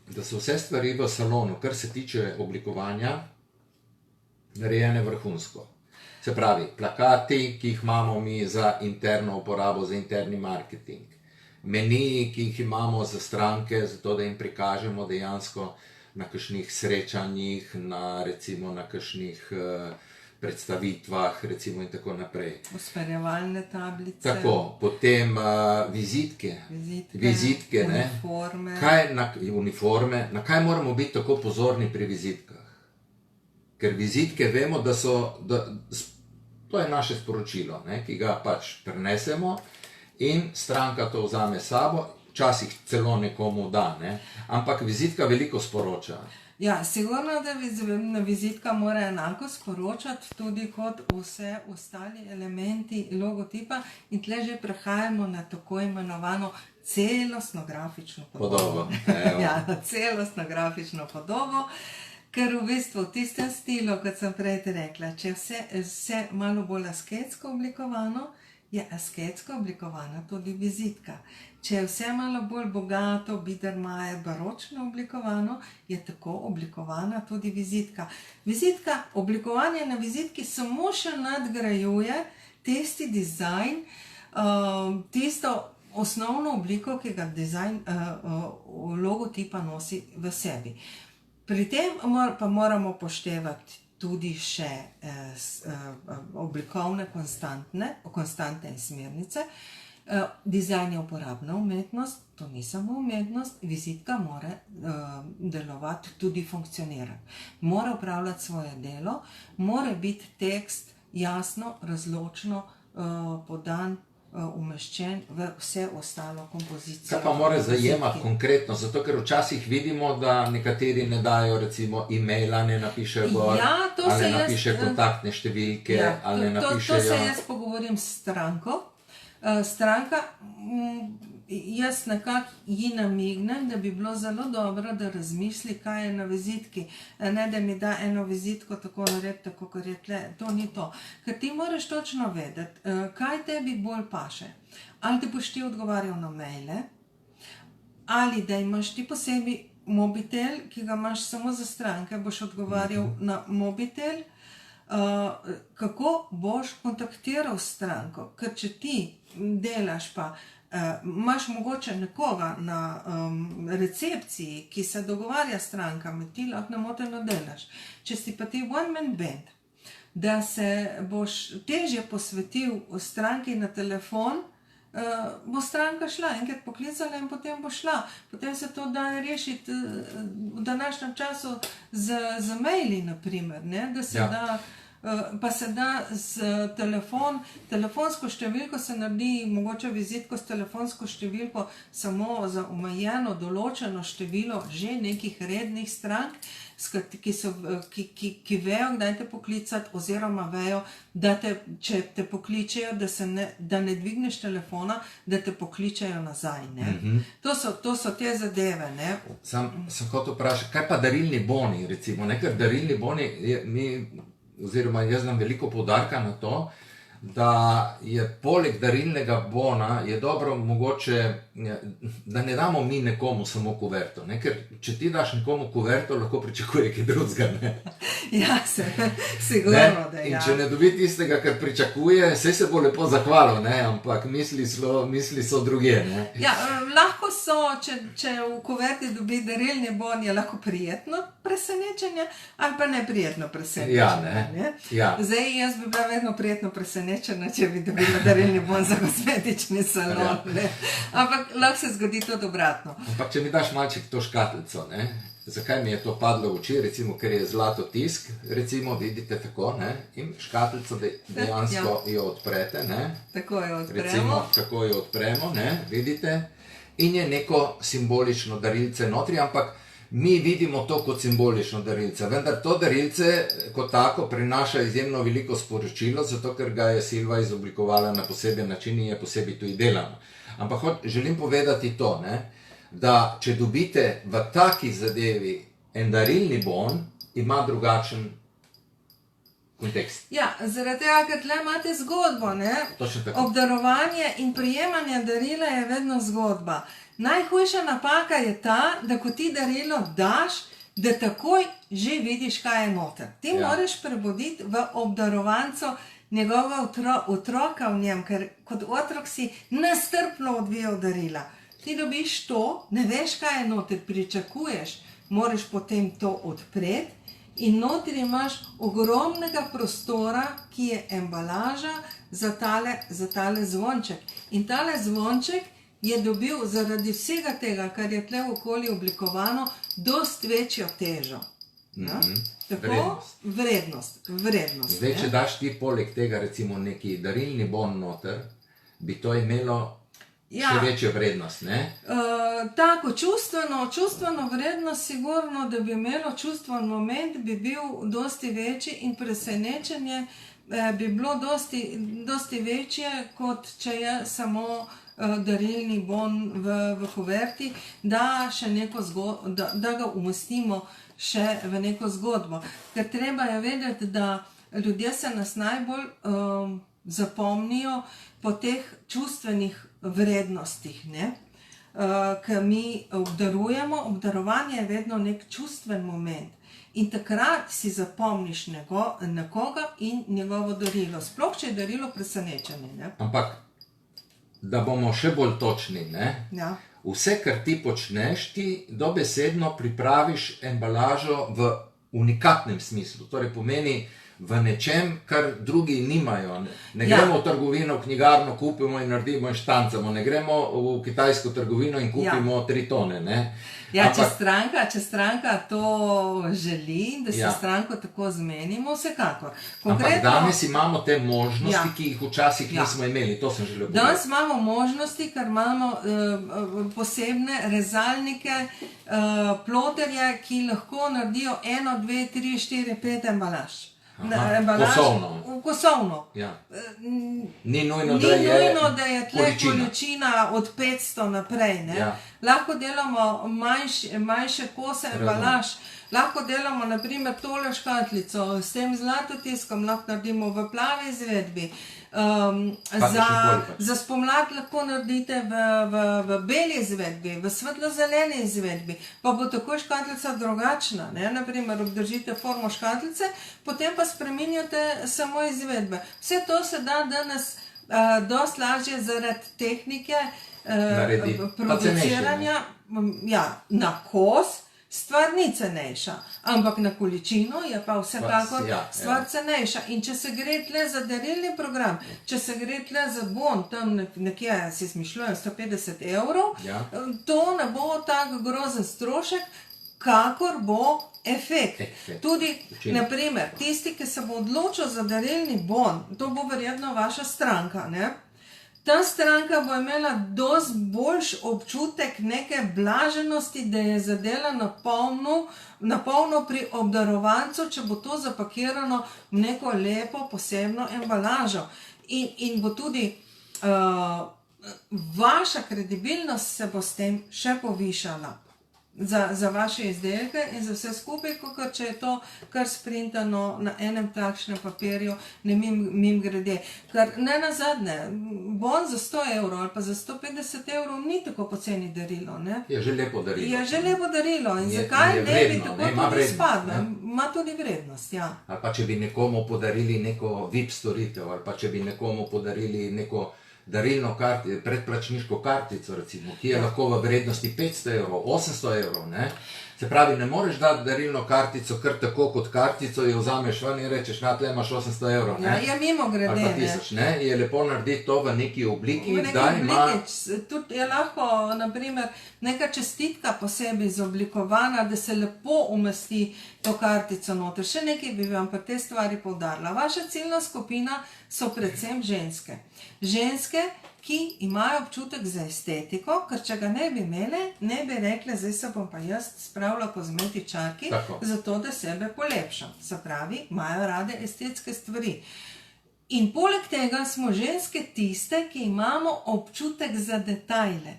da so vse stvari v salonu, kar se tiče oblikovanja, narejene vrhunsko. Se pravi, plakati, ki jih imamo mi za interno uporabo, za interni marketing, meniji, ki jih imamo za stranke, zato da jim prikažemo dejansko na kakšnih srečanjih, recimo na kakšnih predstavitvah, recimo, in tako naprej. Usmerjevalne tablice. Tako, potem vizitke, ne? Uniforme. Na kaj moramo biti tako pozorni pri vizitkah? Ker vizitke vemo, to je naše sporočilo, ne? Ki ga pač prenesemo in stranka to vzame s sabo, včasih celo nekomu da, ne? Ampak vizitka veliko sporoča. Ja, sigurno, da vizitka mora enako sporočati tudi kot vse ostali elementi logotipa, in tle že prehajamo na tako imenovano celostno grafično podobo. Ja, na celostno grafično podobo, ker v bistvu v tistem stilu, kot sem prej rekla, če vse malo bolj asketsko oblikovano, je asketsko oblikovana tudi vizitka. Če je vse malo bolj bogato, Biedermeier, baročno oblikovano, je tako oblikovana tudi vizitka. Oblikovanje na vizitki samo še nadgrajuje tisti dizajn, tisto osnovno obliko, ki ga dizajn logotipa nosi v sebi. Pri tem pa moramo poštevati tudi še oblikovne konstante in smernice. Dizajn je uporabna umetnost, to ni samo umetnost, vizitka mora delovati, tudi funkcionirati. Mora upravljati svoje delo, mora biti tekst jasno, razločno podan, umeščen v vse ostalo kompozicijo. Kaj pa mora zajemati konkretno? Zato, ker včasih vidimo, da nekateri ne dajo recimo e-maila, ne napišejo gor, ali ne napišejo kontaktne številke, ali ne napišejo... To se jaz pogovorim s stranko. Stranka, jaz nekako ji namignem, da bi bilo zelo dobro, da razmisli, kaj je na vizitki. Ne, da mi da eno vizitko tako narediti, tako kot je tle. To ni to. Ker ti moraš točno vedeti, kaj tebi bolj paše. Ali ti boš ti odgovarjal na maile, ali da imaš ti posebej mobitel, ki ga imaš samo za stranke, boš odgovarjal na mobitel, kako boš kontaktiral stranko. Ker če ti delaš pa, imaš mogoče nekoga na recepciji, ki se dogovarja s strankami, ti lahko nemoteno delaš. Če si pa ti one man band, da se boš težje posvetil stranki na telefon, bo stranka šla, enkrat poklicala in potem bo šla. Potem se to da rešiti v današnjem času z maili, naprimer, ne? Da se da... Pa se da z telefonsko številko se naredi mogoče vizitko s telefonsko številko samo za omejeno, določeno število že nekih rednih strank, ki vejo, kdaj te poklicati, oziroma vejo, da če te pokličejo, da ne dvigneš telefona, da te pokličejo nazaj. To so te zadeve. Sem hotel vprašati, kaj pa darilni boni, recimo, ker darilni boni oziroma jaz znam veliko poudarka na to, da je poleg darilnega bona je dobro mogoče, da ne damo mi nekomu samo kuverto, ne? Ker če ti daš nekomu kuverto, lahko pričakuje kaj drugega, ne? Ja, sigurno, da In ja. če ne dobi tistega, kar pričakuje, saj se bo lepo zahvalil, ne? Ampak misli so drugje, ne? Ja, lahko so, če v kuverti dobi darilni bon, je lahko prijetno presenečenje ali pa neprijetno presenečenje. Ja, ne? Ja. Zdaj, jaz bi bila vedno prijetno presenečena, če bi dobila darilni bon za kozmetični salon, ne? Ampak lahko se zgodi tudi obratno. Ampak če mi daš malček to škatlico, ne? Zakaj mi je to padlo v oči, recimo, ker je zlato tisk, recimo, vidite tako, ne? In škatlico dejansko jo odprete, ne? Tako jo odpremo. Recimo, tako jo odpremo, ne? Vidite? In je neko simbolično darilce notri, ampak mi vidimo to kot simbolično darilce, vendar to darilce kot tako prinaša izjemno veliko sporočilo, zato ker ga je Silva izoblikovala na poseben način in je posebej tudi delano. Ampak želim povedati to, ne, da če dobite v taki zadevi en darilni bon, ima drugačen kontekst. Ja, zaradi tega, ker tle imate zgodbo, ne? Točno tako. Obdarovanje in prejemanje darila je vedno zgodba. Najhujša napaka je ta, da ko ti darilo daš, da takoj že vidiš, kaj je noter. Ti moraš prebuditi v obdarovancu njegova otroka v njem, ker kot otrok si nestrpno odvijal darila. Ti dobiš to, ne veš, kaj je noter, pričakuješ, moraš potem to odpreti in notri imaš ogromnega prostora, ki je embalaža za tale zvonček. In tale zvonček je dobil zaradi vsega tega, kar je tle v okolju oblikovano, dost večjo težo. Tako, vrednost. Zdaj, če daš ti poleg tega recimo neki darilni bon noter, bi to imelo še večjo vrednost, ne? Tako, čustveno vrednost, sigurno, da bi imelo čustven moment, bi bil dosti večji in presenečenje bi bilo dosti večje, kot če je samo darilni bon v kuverti, da ga umestimo še v neko zgodbo. Ker treba je vedeti, da ljudje se nas najbolj zapomnijo po teh čustvenih vrednostih, ne? Ker mi obdarujemo, obdarovanje je vedno nek čustven moment. In takrat si zapomniš nekoga in njegovo darilo. Sploh, če je darilo presenečenje, ne? Ampak, da bomo še bolj točni, ne? Ja. Vse, kar ti počneš, ti dobesedno pripraviš embalažo v unikatnem smislu. Torej pomeni v nečem, kar drugi nimajo. Ne gremo v trgovino, v knjigarno, kupimo in naredimo in štancamo. Ne gremo v kitajsko trgovino in kupimo 3 tone, ne? Ja, če stranka to želi, da se stranko tako zmenimo, vsekakor. Ampak danes imamo te možnosti, ki jih včasih nismo imeli, to sem želel povedati. Danes imamo možnosti, ker imamo posebne rezalnike, ploterje, ki lahko naredijo 1, 2, 3, 4, 5 embalaž. Kosovno. Ja. Ni nujno, da je tle količina od 500 naprej. Ne? Ja. Lahko delamo manjše kose embalaž, lahko delamo naprimer tole škatlico s tem zlatotiskom, lahko naredimo v plavi izvedbi. Za spomlad lahko naredite v beli izvedbi, v svetlo-zeleni izvedbi, pa bo tako škatlica drugačna. Ne? Naprimer, obdržite formo škatlice, potem pa spreminjate samo izvedbe. Vse to se da danes dosti lažje zaradi tehnike produciranja na kos. Stvar ni cenejša, ampak na količino je pa vsekakor stvar cenejša. In če se gre tle za darilni program, če se gre tle za bon, tam nekje si smišljujem 150 evrov, to ne bo tak grozen strošek, kakor bo efekt. Tudi, naprimer, tisti, ki se bo odločil za darilni bon, to bo verjetno vaša stranka, ne? Ta stranka bo imela dosti boljši občutek neke blaženosti, da je zadela na polno pri obdarovancu, če bo to zapakirano v neko lepo posebno embalažo. In bo tudi vaša kredibilnost se bo s tem še povišala. za vaše izdelke in za vse skupaj, kot če je to kar sprintano na enem takšnem papirju, ne mim grede. Ker ne nazadnje, bon za 100 evrov ali pa za 150 evrov ni tako poceni darilo. Ne? Je že lepo darilo. Je že lepo darilo in zakaj ne bi tako tudi spadlo? Ima tudi vrednost, ja. Ali pa če bi nekomu podarili neko VIP storitev, ali pa če bi nekomu podarili neko darilno predplačniško kartico, recimo, ki je lahko v vrednosti 500 evrov, 800 evrov, ne? Se pravi, ne moreš dati darilno kartico kar tako kot kartico, jo vzameš ven in rečeš, na tle imaš 800 evrov, ne? Ja, mimo grede, ali pa 1000, ne? Je lepo narediti to v neki obliki, v neki obliki. Tudi je lahko, naprimer, neka čestitka posebej izoblikovana, da se lepo umesti to kartico noter. Še nekaj bi vam pa te stvari poudarila. Vaša ciljna skupina so predvsem ženske. Ženske, ki imajo občutek za estetiko, ker če ga ne bi imele, ne bi rekle, zdaj se bom pa jaz spravila kozmetičarki, zato da sebe polepšam. Se pravi, imajo rade estetske stvari. In poleg tega smo ženske tiste, ki imamo občutek za detajle.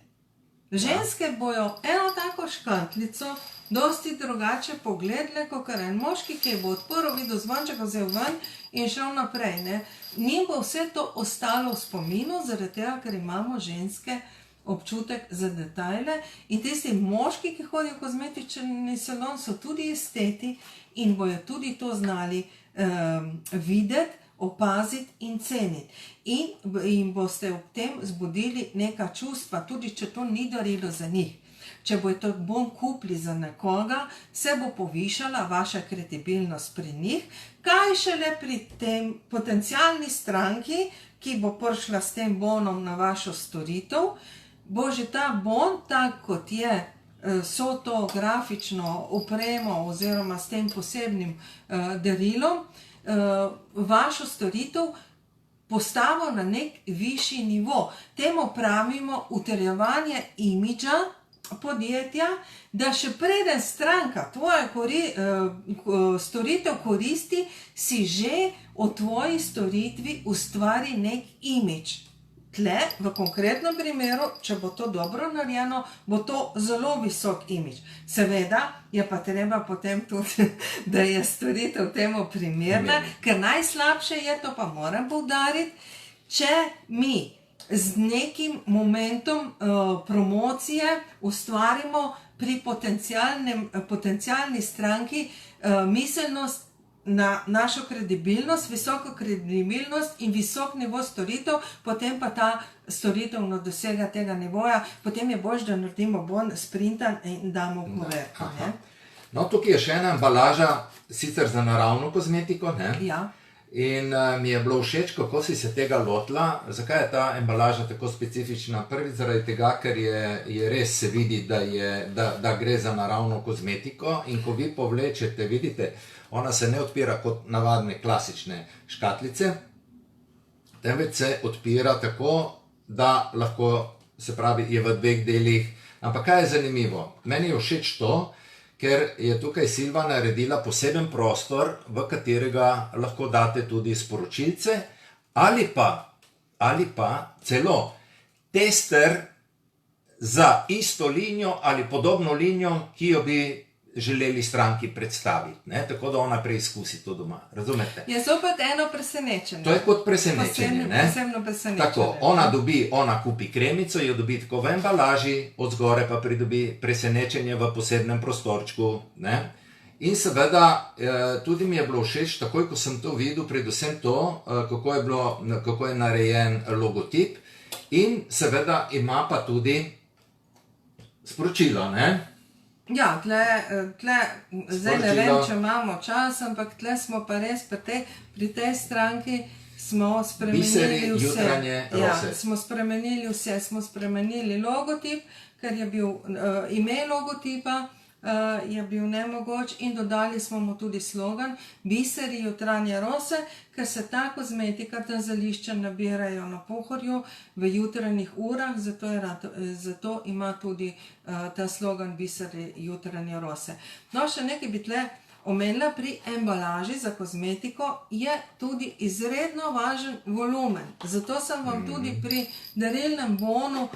Ženske bojo eno tako škatlico dosti drugače pogledale, kot en moški, ki bo odprl, videl zvonček, vzel ven in šel naprej. Ne? Njim bo vse to ostalo v spominu, zaradi tega, ker imamo ženske občutek za detajle. In tisti moški, ki hodijo v kozmetični salon, so tudi esteti in bojo tudi to znali videti, opaziti in ceniti. In boste ob tem zbudili neka čustva, tudi če to ni darilo za njih. Če bo to bom kupili za nekoga, se bo povišala vaša kredibilnost pri njih, kaj šele pri tem potencialni stranki, ki bo prišla s tem bonom na vašo storitev, bo že ta bon, tak kot je, so to grafično opremo oziroma s tem posebnim darilom, vašo storitev postavil na nek višji nivo. Temu pravimo utrjevanje imidža podjetja, da še preden stranka tvojo storitev koristi, si že o tvoji storitvi ustvari nek imidž. Tle, v konkretnem primeru, če bo to dobro narejeno, bo to zelo visok imidž. Seveda je pa treba potem tudi, da je storitev temu primerna, ker najslabše je, to pa moram poudariti, če mi z nekim momentom promocije ustvarimo pri potencialni stranki miselnost na našo kredibilnost, visoko kredibilnost in visok nivo storitev, potem pa ta storitev ne dosega tega nivoja, potem je boljše, da naredimo bon sprintan in damo v kuverto. No, tukaj je še ena embalaža, sicer za naravno kozmetiko, ne? Ja. In mi je bilo všeč, kako si se tega lotila. Zakaj je ta embalaža tako specifična? Prvič zaradi tega, ker je res se vidi, da gre za naravno kozmetiko, in ko vi povlečete, vidite, ona se ne odpira kot navadne klasične škatlice, temveč se odpira tako, da lahko, se pravi, je v dveh delih. Ampak kaj je zanimivo? Meni je všeč to, ker je tukaj Silva naredila poseben prostor, v katerega lahko date tudi sporočilce, ali pa celo tester za isto linijo ali podobno linijo, ki jo bi želeli stranki predstaviti, ne? Tako da ona preizkusi to doma, razumete? Je zopet eno presenečenje. To je kot presenečenje, ne? Posebno presenečenje. Tako, ona kupi kremico, jo dobi tako v embalaži, od zgore pa pridobi presenečenje v posebnem prostorčku, ne? In seveda, tudi mi je bilo všeč, takoj ko sem to videl, predvsem to, kako je narejen logotip, in seveda ima pa tudi sporočilo, ne? Ja, zdaj ne vem, če imamo čas, ampak tle smo pa res pri tej stranki smo spremenili vse. Jutranje rose. Ja, smo spremenili vse, smo spremenili logotip, ker je bil ime logotipa, je bil nemogoč, in dodali smo mu tudi slogan Biseri jutranje rose, ker se ta kozmetika, ta zelišča nabirajo na Pohorju v jutranjih urah, zato ima tudi ta slogan Biseri jutranje rose. No, še nekaj bi tle omenila, pri embalaži za kozmetiko je tudi izredno važen volumen. Zato sem vam tudi pri darilnem bonu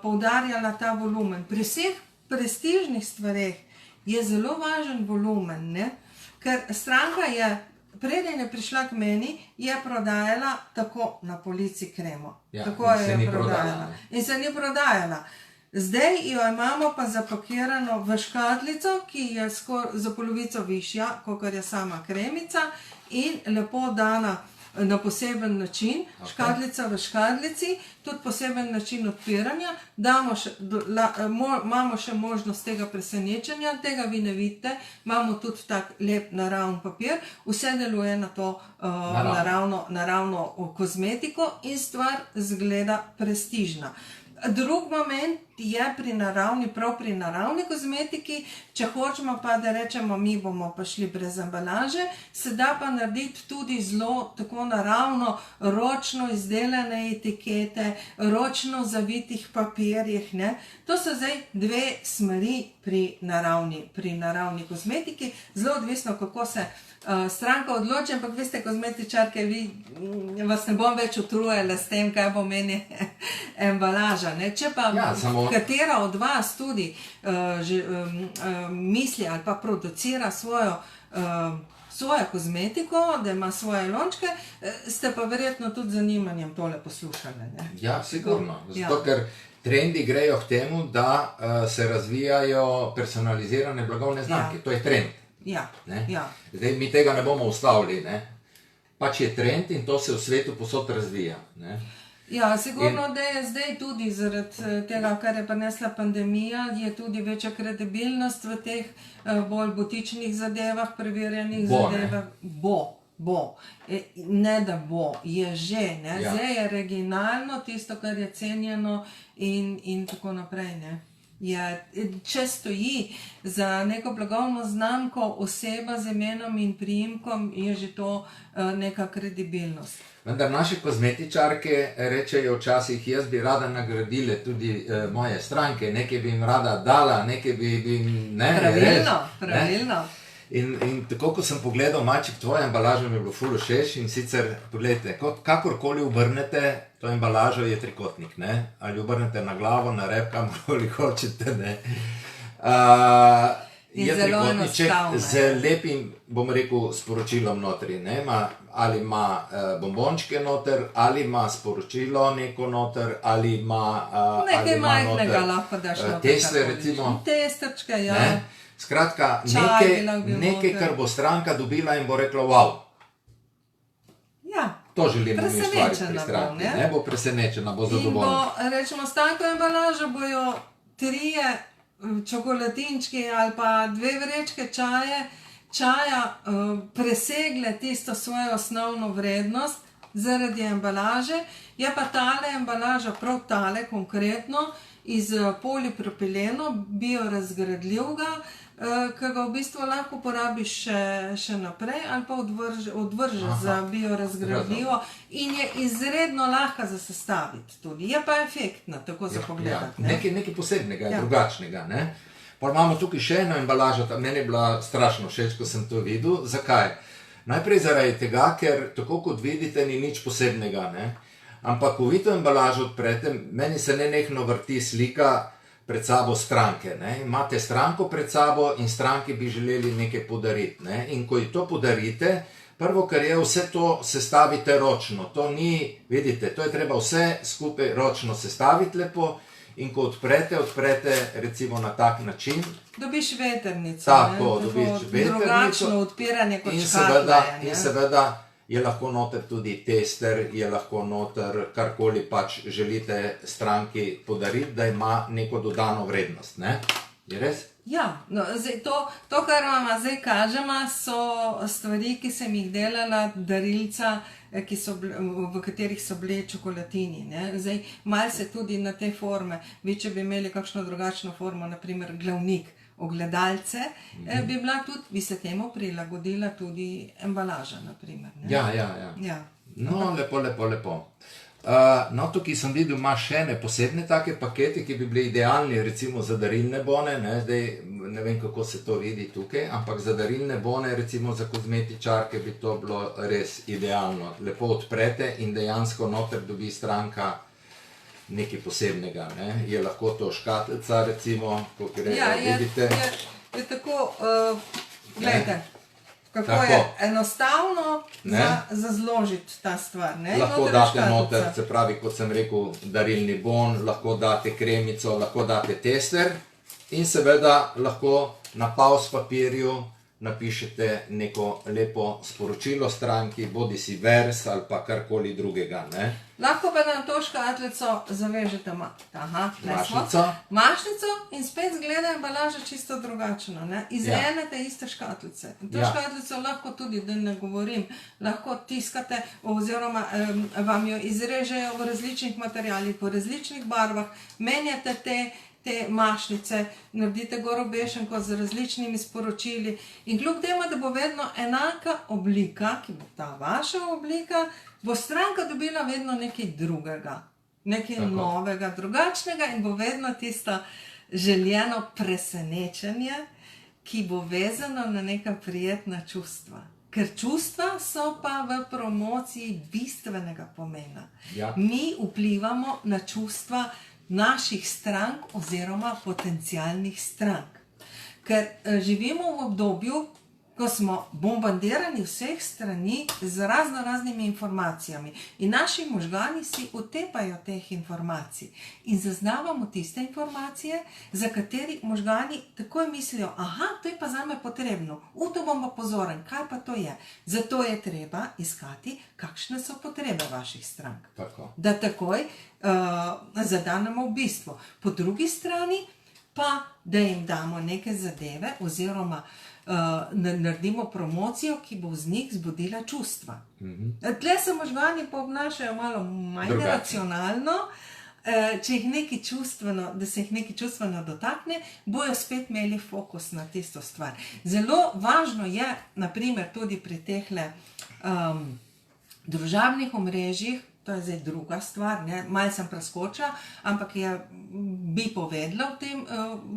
poudarjala ta volumen. Pri vseh prestižnih stvareh je zelo važen volumen, ne? Ker stranka je, preden je prišla k meni, je prodajala tako na polici kremo. Ja, Tako in se je ni prodajala. prodala. In se ni prodajala. Zdaj jo imamo pa zapakirano v škatlico, ki je za polovico višja, kot je sama kremica, in lepo dana na poseben način, škatlica v škatlici, tudi poseben način odpiranja, imamo še možnost tega presenečenja, tega vi ne vidite, imamo tudi tak lep naravn papir, vse deluje na to naravno kozmetiko in stvar zgleda prestižna. Drug moment je prav pri naravni kozmetiki, če hočemo pa, da rečemo, mi bomo pa šli brez embalaže, se da pa narediti tudi zelo tako naravno, ročno izdelane etikete, ročno zavitih papirjih, ne. To so zdaj dve smeri pri naravni kozmetiki, zelo odvisno, kako se stranka odloči, ampak veste, kozmetičarke, vas ne bom več utrujala s tem, kaj pomeni embalaža. Ne? Če pa katera od vas tudi misli ali pa producira svojo kozmetiko, da ima svoje lončke, ste pa verjetno tudi z zanimanjem tole poslušali. Ne? Ja, sigurno. Zato, ker trendi grejo k temu, da se razvijajo personalizirane blagovne znamke. To je trend. Ja. Zdaj, mi tega ne bomo ustavili, ne? Pač je trend in to se v svetu povsod razvija. Ne? Ja, sigurno, da je zdaj tudi zaradi tega, kar je prinesla pandemija, je tudi večja kredibilnost v teh bolj butičnih zadevah, preverjenih zadevah. Bo. Ne da bo, je že. Ne? Ja. Zdaj je originalno tisto, kar je cenjeno in tako naprej. Ne? Ja, če stoji za neko blagovno znamko oseba z imenom in priimkom, je že to neka kredibilnost. Vendar naše kozmetičarke rečejo včasih, jaz bi rada nagradile tudi moje stranke, nekaj bi jim rada dala, nekaj bi jim... Pravilno. In tako, ko sem pogledal, Maček, tvoja embalaža mi je bilo ful všeč in sicer, pogledajte, kakorkoli obrnete, to embalažo je trikotnik, ne? Ali obrnete na glavo, na rep, kamorkoli hočete, ne? Je trikotniček z lepim, bom rekel, sporočilom notri, ne? Ali ima bombončke noter, ali ima sporočilo neko noter, ali ima nekaj majhnega lahko daš noter. Tesle, recimo. Testerčke, ja. Ne? Skratka, nekaj, kar bo stranka dobila in bo rekla, wow. Ja. To želimo mi ustvariti pri stranki. Ne bo presenečena, bo zadovoljna. In bo, rečemo, s tako embalažo bojo 3 čokolatinčki ali pa 2 vrečke čaja presegle tisto svojo osnovno vrednost zaradi embalaže. Je pa tale embalaža, prav tale konkretno, iz polipropileno, biorazgradljivega, ki ga v bistvu lahko uporabiš še naprej ali pa odvržeš za biorazgradljivo in je izredno lahka za sestaviti tudi. Je pa efektna, tako za pogledati. Nekaj posebnega, drugačnega. Ne? Pa imamo tukaj še eno embalažo, meni je bila strašno všeč, ko sem to videl. Zakaj? Najprej zaradi tega, ker tako kot vidite, ni nič posebnega, ne? Ampak, ko vi to embalažo odprete, meni se nenehno vrti slika pred sabo stranke. Ne? Imate stranko pred sabo in stranki bi želeli nekaj podariti. Ne? In ko ji to podarite, prvo, kar je, vse to sestavite ročno. To ni, vidite, to je treba vse skupaj ročno sestaviti lepo in ko odprete recimo na tak način. Dobiš vetrnico. Tako, dobiš vetrnico. Drugačno odpiranje kot škatla. In seveda, je lahko noter tudi tester, je lahko noter karkoli pač želite stranki podariti, da ima neko dodano vrednost, ne? Je res? Ja, no, to, kar vam zdaj kažemo, so stvari, ki sem jih delala, darilca, v katerih so bile čokolatini. Ne? Zdaj, malo se tudi na te forme, vi če bi imeli kakšno drugačno formo, naprimer glavnik, ogledalce, bi bila tudi, bi se temu prilagodila tudi embalaža, naprimer. Ne? Ja. No, lepo. No, tukaj sem videl, ima še ne posebne take pakete, ki bi bili idealni, recimo za darilne bone, ne? Zdaj, ne vem, kako se to vidi tukaj, ampak za darilne bone, recimo za kozmetičarke, bi to bilo res idealno. Lepo odprete in dejansko noter dobi stranka nekaj posebnega. Ne? Je lahko to škatlica, recimo, kot vidite. Je tako, gledajte, kako Tako. je enostavno za zložiti ta stvar. Ne? Lahko date noter, se pravi, kot sem rekel, darilni bon, lahko date kremico, lahko date tester in seveda lahko na pavs papirju napišete neko lepo sporočilo stranki, bodi si vers ali pa karkoli drugega. Ne? Lahko pa na to škatlico zavežete mašnico in spet zgleda embalaža čisto drugačno. Ne? Iz ene te iste škatlice. To škatlico lahko tudi, da ne govorim, lahko tiskate oziroma vam jo izrežejo v različnih materialih, po različnih barvah, menjate te mašnice, naredite gor obešenko z različnimi sporočili in kljub temu, da bo vedno enaka oblika, ki bo ta vaša oblika, bo stranka dobila vedno nekaj drugega, nekaj novega, drugačnega in bo vedno tisto željeno presenečenje, ki bo vezano na neka prijetna čustva. Ker čustva so pa v promociji bistvenega pomena. Mi vplivamo na čustva naših strank oziroma potencialnih strank. Ker živimo v obdobju, ko smo bombardirani vseh strani z raznimi informacijami in naši možgani si utepajo teh informacij in zaznavamo tiste informacije, za kateri možgani takoj mislijo, aha, to je pa zame potrebno, to bom pa pozoren, kaj pa to je. Zato je treba iskati, kakšne so potrebe vaših strank. Da takoj zadanemo v bistvo. Po drugi strani pa, da jim damo neke zadeve oziroma naredimo promocijo, ki bo z njih zbudila čustva. Tle se možgani poobnašajo malo manj racionalno, če jih nekaj čustveno, da se jih nekaj čustveno dotakne, bojo spet imeli fokus na tisto stvar. Zelo važno je, naprimer, tudi pri tehle družabnih omrežjih, to je zdaj druga stvar, malo sem preskočila, ampak bi povedala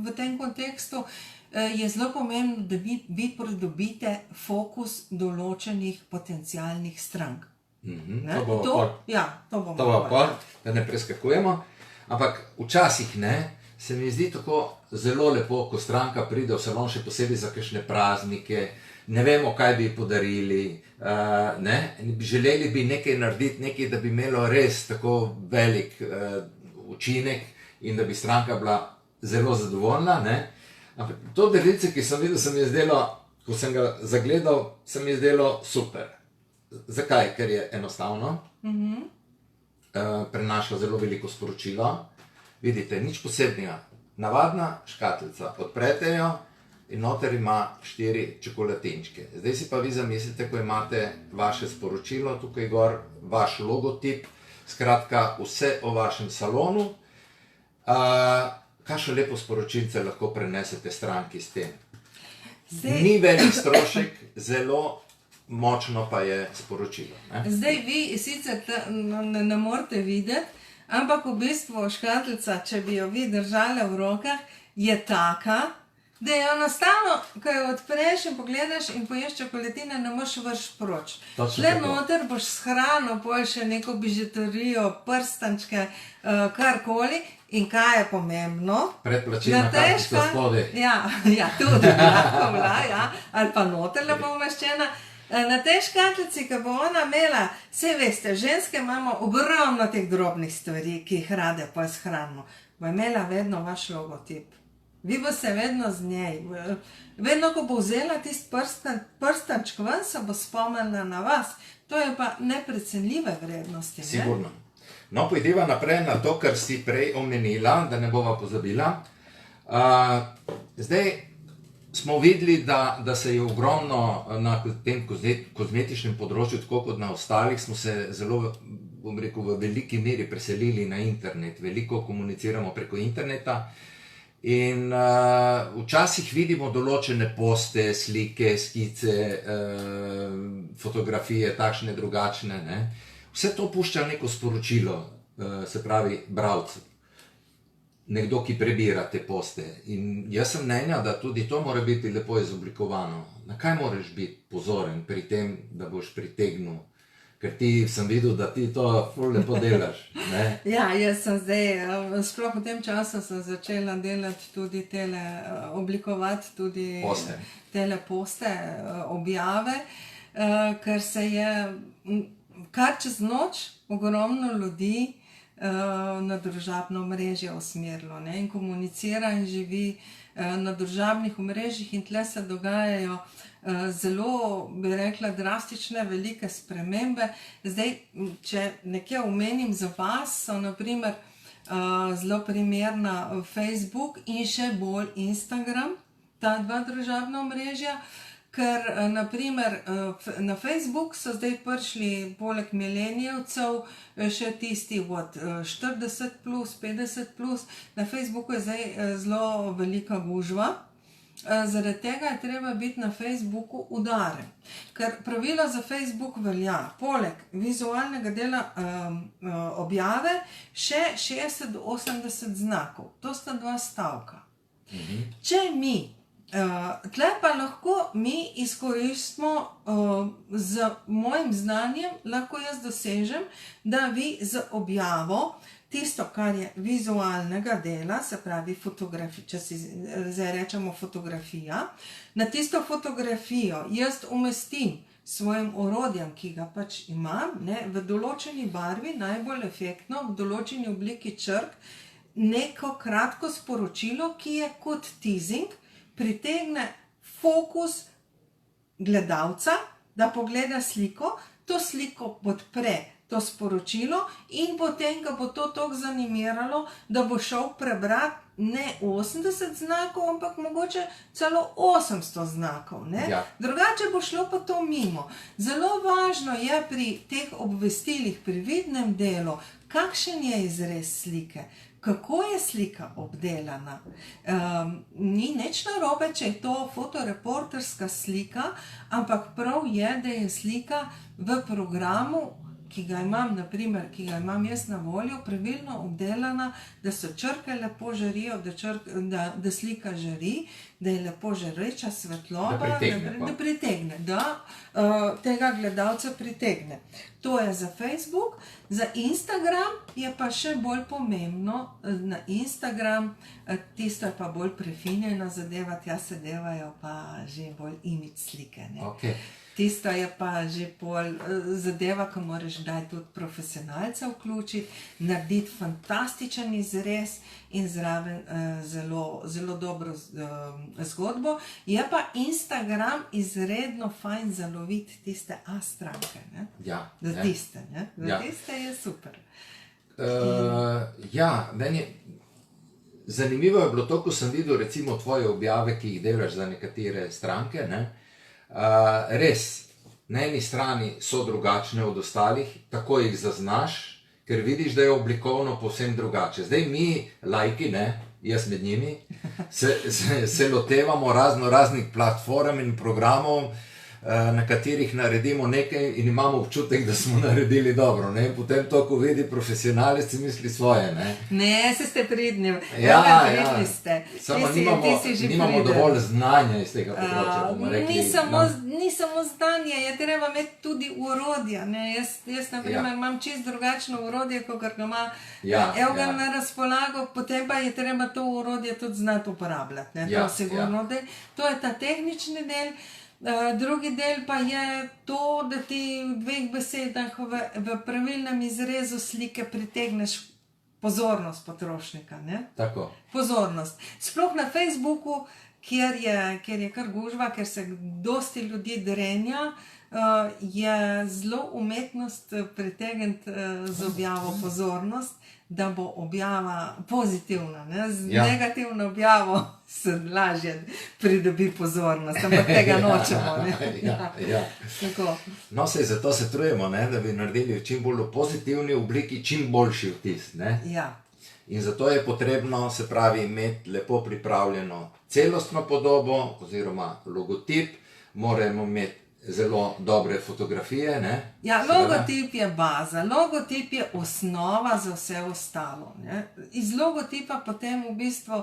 v tem kontekstu, je zelo pomembno, da vi pridobite fokus določenih potencialnih strank. To bomo pa, da ne preskakujemo, ampak včasih se mi zdi tako zelo lepo, ko stranka pride v salon, še posebej za kakšne praznike, ne vemo, kaj bi podarili, želeli bi nekaj narediti, nekaj, da bi imelo res tako velik učinek in da bi stranka bila zelo zadovoljna. Ampak to darilce, ki sem videl, se mi je zdelo, ko sem ga zagledal, se mi je zdelo super. Zakaj? Ker je enostavno, prenaša zelo veliko sporočilo. Vidite, nič posebnega. Navadna škatlica, odprete jo in noter ima 4 čokolatinčke. Zdaj si pa vi zamislite, ko imate vaše sporočilo, tukaj gor vaš logotip, skratka vse o vašem salonu. Kakšno lepo sporočilce lahko prenesete stranki s tem. Ni velik strošek, zelo močno pa je sporočilo. Zdaj vi sicer ne morete videti, ampak v bistvu škatlica, če bi jo vi držali v rokah, je taka, da je enostavno, ko jo odpreš in pogledaš in poješ čokoladine, ne moreš vrš proč. Tle noter boš shranil pol še neko bižuterijo, prstančke, karkoli. In kaj je pomembno? Predplačilna kartica spodaj. Ja, tudi lahko bila, ali pa noter lepo umeščena. Na tej škatlici, ki bo ona imela, saj veste, ženske imamo ogromno teh drobnih stvari, ki jih rade pa shranimo. Bo imela vedno vaš logotip. Vi boste vedno z njej. Vedno, ko bo vzela tisti prstančk ven, se bo spomnila na vas. To je pa neprecenljive vrednosti. Sigurno. No, pojdeva naprej na to, kar si prej omenila, da ne bova pozabila. Zdaj smo videli, da se je ogromno na tem kozmetičnem področju, tako kot na ostalih, smo se zelo, bom rekel, v veliki meri preselili na internet. Veliko komuniciramo preko interneta in včasih vidimo določene poste, slike, skice, fotografije, takšne, drugačne, Vse to pušča neko sporočilo, se pravi, bralcu. Nekdo, ki prebira te poste. In jaz sem mnenja, da tudi to mora biti lepo izoblikovano. Na kaj moraš biti pozoren pri tem, da boš pritegnil Ker sem videl, da ti to ful lepo delaš, ne? Ja, jaz sem zdaj, sploh v tem času sem začela delati tudi oblikovati tudi tele poste, objave, ker se je kar čez noč ogromno ljudi na družabno omrežje usmerilo, ne, in komunicira in živi na družabnih omrežjih in tle se dogajajo zelo, bi rekla, drastične, velike spremembe. Zdaj, če nekje omenim za vas, so naprimer zelo primerna Facebook in še bolj Instagram, ta dva družabna omrežja, ker naprimer na Facebook so zdaj prišli poleg milenijevcev še tisti od 40 plus, 50 plus, na Facebooku je zdaj zelo velika gužva. Zaradi tega je treba biti na Facebooku udaren, ker pravilo za Facebook velja, poleg vizualnega dela objave, še 60 do 80 znakov. To sta dva stavka. Če mi, tle pa lahko mi izkoristimo z mojim znanjem, lahko jaz dosežem, da vi z objavo tisto, kar je vizualnega dela, se pravi fotografija, če si zdaj rečemo fotografija, na tisto fotografijo jaz umestim svojim orodjem, ki ga pač imam, ne, v določeni barvi, najbolj efektno, v določeni obliki črk, neko kratko sporočilo, ki je kot teasing, pritegne fokus gledalca, da pogleda sliko, to sliko podpre to sporočilo in potem ga bo to toliko zanimiralo, da bo šel prebrati ne 80 znakov, ampak mogoče celo 800 znakov. Ne? Ja. Drugače bo šlo pa to mimo. Zelo važno je pri teh obvestilih, pri vidnem delu, kakšen je izrez slike, kako je slika obdelana. Ni nič narobe, če je to fotoreporterska slika, ampak prav je, da je slika v programu, ki ga imam, naprimer, ki ga imam jaz na voljo, pravilno obdelana, da so črke lepo žarijo, da slika žari, da je lepo žareča svetloba, da pritegne, da tega gledalca pritegne. To je za Facebook, za Instagram je pa še bolj pomembno, na Instagram, tisto je pa bolj prefinjena zadeva, tja se devajo pa že bolj imidž slike, ne. Okay. Tisto je pa že pol zadeva, ko moraš daj tudi profesionalca vključiti, narediti fantastičen izrez in zraven zelo dobro zgodbo. Je pa Instagram izredno fajn zaloviti tiste A-stranke, ne? Ja. Za tiste, ne? Za tiste je super. Ja, meni zanimivo je bilo to, ko sem videl recimo tvoje objave, ki jih delaš za nekatere stranke, ne? Res, na eni strani so drugačne od ostalih, tako jih zaznaš, ker vidiš, da je oblikovno povsem drugače. Zdaj mi, laiki, ne, jaz med njimi, se lotevamo raznih platform in programov, na katerih naredimo nekaj in imamo občutek, da smo naredili dobro, ne, in potem to, ko vidi profesionalec, si misli svoje, ne. Ne, se ste pridni, pridni ste. Samo nimamo dovolj znanja iz tega področja, bomo rekli. Ni samo znanje, je treba imeti tudi urodja, ne, jaz naprimer imam čisto drugačno urodje, kot ga ima Evgen na razpolago, potem pa je treba to urodje tudi znati uporabljati, ne, to sigurno, to je ta tehnični del. Drugi del pa je to, da ti v dveh besedah v pravilnem izrezu slike pritegneš pozornost potrošnika, ne? Tako. Pozornost. Sploh na Facebooku, kjer je kar gužva, ker se dosti ljudi drenja, je zelo umetnost pritegniti z objavo pozornost, da bo objava pozitivna, ne? Z negativno objavo se lažje pridobi pozornost, ampak tega nočemo, ne? Tako. No, saj zato se trudimo, ne, da bi naredili čim bolj v pozitivni obliki, čim boljši vtis, ne? Ja. In zato je potrebno, se pravi, imeti lepo pripravljeno celostno podobo oziroma logotip, moramo imeti zelo dobre fotografije, ne? Ja, logotip je baza, logotip je osnova za vse ostalo, ne? Iz logotipa potem v bistvu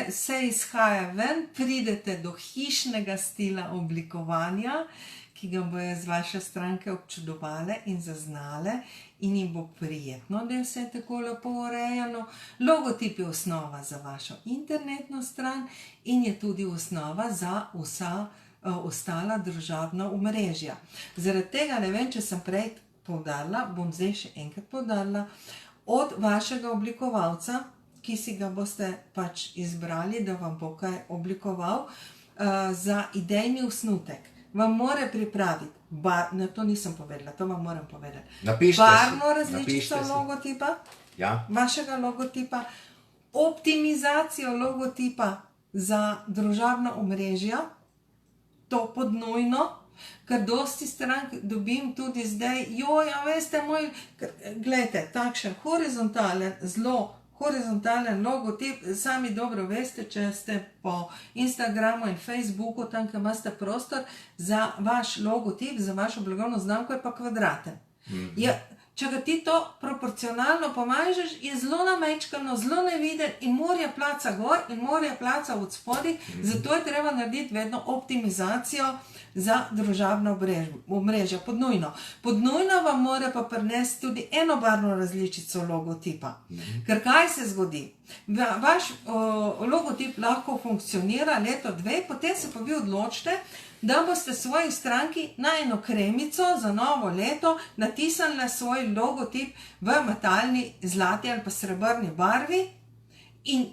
vse izhaja ven, pridete do hišnega stila oblikovanja, ki ga bojo z vaše stranke občudovale in zaznale in jim bo prijetno, da je vse tako lepo urejeno. Logotip je osnova za vašo internetno stran in je tudi osnova za vsa ostala družabna omrežja. Zaradi tega, ne vem, če sem prej poudarila, bom zdaj še enkrat poudarila, od vašega oblikovalca, ki si ga boste pač izbrali, da vam bo kaj oblikoval, za idejni osnutek, vam mora pripraviti, na to nisem povedala, to vam moram povedati, barvno različico logotipa, vašega logotipa, optimizacijo logotipa za družabna omrežja, to podnujno, ker dosti strank dobim tudi zdaj, a veste moj, gledajte, takšen horizontalen, zelo horizontalen logotip, sami dobro veste, če ste po Instagramu in Facebooku, tam, kjer imate prostor, za vaš logotip, za vašo blagovno znamko je pa kvadraten. Če ga ti to proporcionalno pomažeš, je zelo namečkano, zelo neviden in morja placa gor in morja placa od spodaj, zato je treba narediti vedno optimizacijo za družabna omrežja, podnujno. Podnujno vam mora pa prinesti tudi enobarvno različico logotipa. Ker kaj se zgodi? Vaš logotip lahko funkcionira leto, dve, potem se pa vi odločite, da boste svoji stranki na eno kremico za novo leto natisnili svoj logotip v metalni, zlati ali pa srebrni barvi in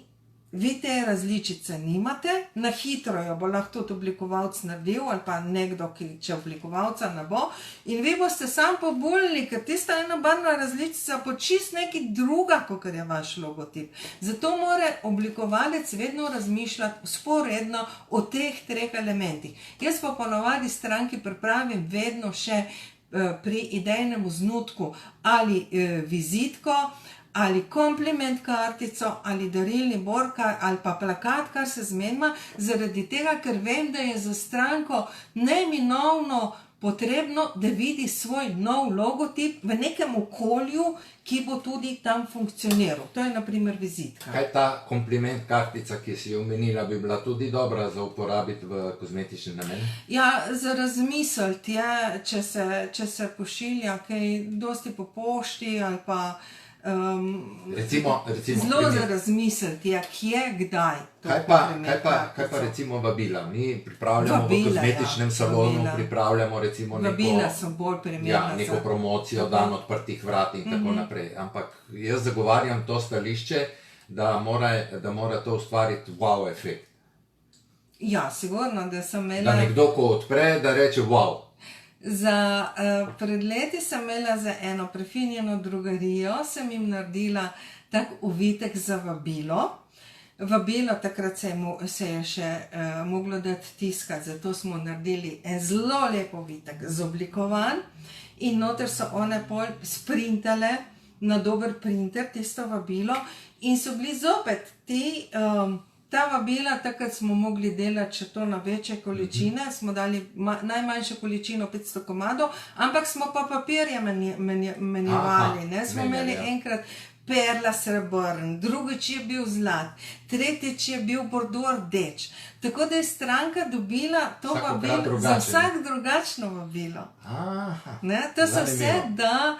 vi te različice nimate, na hitro jo bo lahko tudi oblikovalec naredil ali pa nekdo, če oblikovalca ne bo, in vi boste sam pobulili, ker tista enobarvna različica bo čist nekaj druga, kot je vaš logotip. Zato mora oblikovalec vedno razmišljati vzporedno o teh treh elementih. Jaz pa ponovadi stranki pripravim vedno še pri idejnem osnutku ali vizitko, ali kompliment kartico, ali darilni bor, ali pa plakat, kar se zmenima, zaradi tega, ker vem, da je za stranko neminovno potrebno, da vidi svoj nov logotip v nekem okolju, ki bo tudi tam funkcioniral. To je na primer vizitka. Kaj ta kompliment kartica, ki si jo omenila, bi bila tudi dobra za uporabiti v kozmetični namen? Ja, za razmisliti je, če se pošilja kaj dosti po pošti ali pa zelo za razmisliti, kje, kdaj. Kaj pa recimo vabila? Mi pripravljamo v kozmetičnem salonu, pripravljamo recimo neko promocijo, dan odprtih vrat in tako naprej. Ampak jaz zagovarjam to stališče, da mora to ustvariti wow efekt. Ja, sigurno, da sem imela... Da nekdo, ko odpre, da reče wow. Pred leti sem imela za eno prefinjeno drogerijo, sem jim naredila tak uvitek za vabilo. Vabilo takrat se je še moglo dati tiskati, zato smo naredili en zelo lep uvitek zoblikovan in noter so one pol sprintale na dober printer tisto vabilo in so bili zopet ta vabila, takrat smo mogli delati še to na večje količine, smo dali najmanjšo količino 500 komadov, ampak smo pa papirje menjevali, smo imeli enkrat perla srebrn, drugič je bil zlat, tretjič je bil bordo rdeč. Tako da je stranka dobila to vabilo, za vsak drugačno vabilo. To se vse da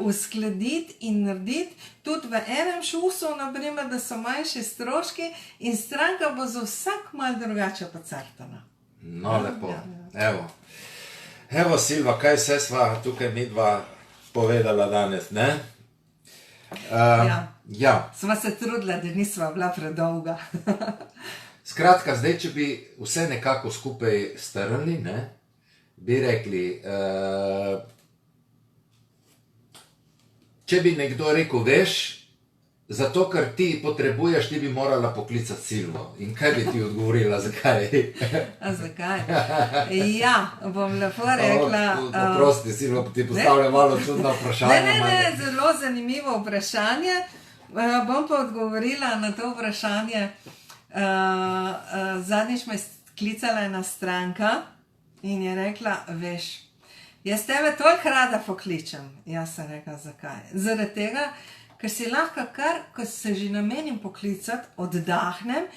uskladiti in narediti, tudi v enem šusu, naprimer, da so manjši stroški in stranka bo za vsak malo drugače pocartana. No, lepo. Evo, Silva, kaj vse sva tukaj midva povedala danes, ne? Sva se trudila, da nisva bila predolga. Skratka, zdaj, če bi vse nekako skupaj strnili, bi rekli, če bi nekdo rekel, veš, zato, ker ti potrebuješ, ti bi morala poklicati Silvo. In kaj bi ti odgovorila, zakaj? A zakaj? Ja, bom lepo rekla... Oprosti, Silvo, ti postavlja malo čudno vprašanje. Ne, zelo zanimivo vprašanje. Bom pa odgovorila na to vprašanje. Zadnjič me je klicala ena stranka in je rekla, veš, jaz tebe toliko rada pokličem. Jaz sem rekla, zakaj? Zaradi tega, ker si lahko kar, ko se že namenim poklicati, oddahnem,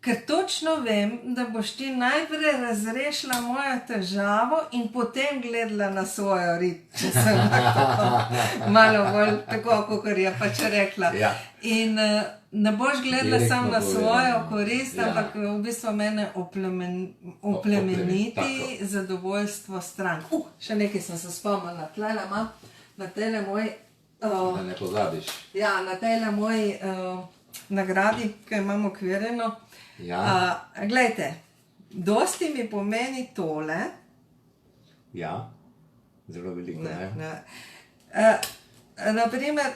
Ker točno vem, da boš ti najprej razrešila mojo težavo in potem gledala na svojo rit, če sem tako malo bolj tako, kot je pač rekla. Ja. In ne boš gledala Direktno samo na svojo povedano. korist, Ja. ampak v bistvu mene oplemeniti zadovoljstvo strank. Še nekaj sem se spomnila, tlele imam na tele moj, Da ne pozabiš. ja, na tele moj nagradi, ki jo imam okvirjeno. Ja. Glejte, dosti mi pomeni tole. Ja. Zelo veliko, ne? Naprimer,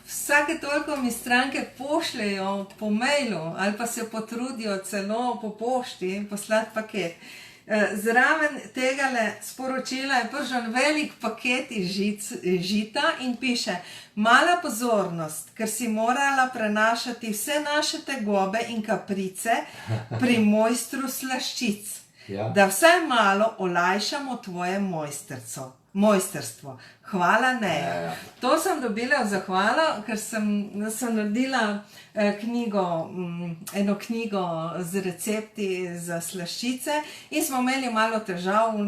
vsake toliko mi stranke pošljejo po mailu ali pa se potrudijo celo po pošti poslati paket. Zraven tegale sporočila je prišel velik paket iz žita in piše: mala pozornost, ker si morala prenašati vse naše tegobe in kaprice pri mojstru slaščic, Ja. da vsaj malo olajšamo tvoje mojstrstvo. Hvala, ne. Ja. To sem dobila v zahvalo, ker sem naredila eno knjigo z recepti za slaščice in smo imeli malo težav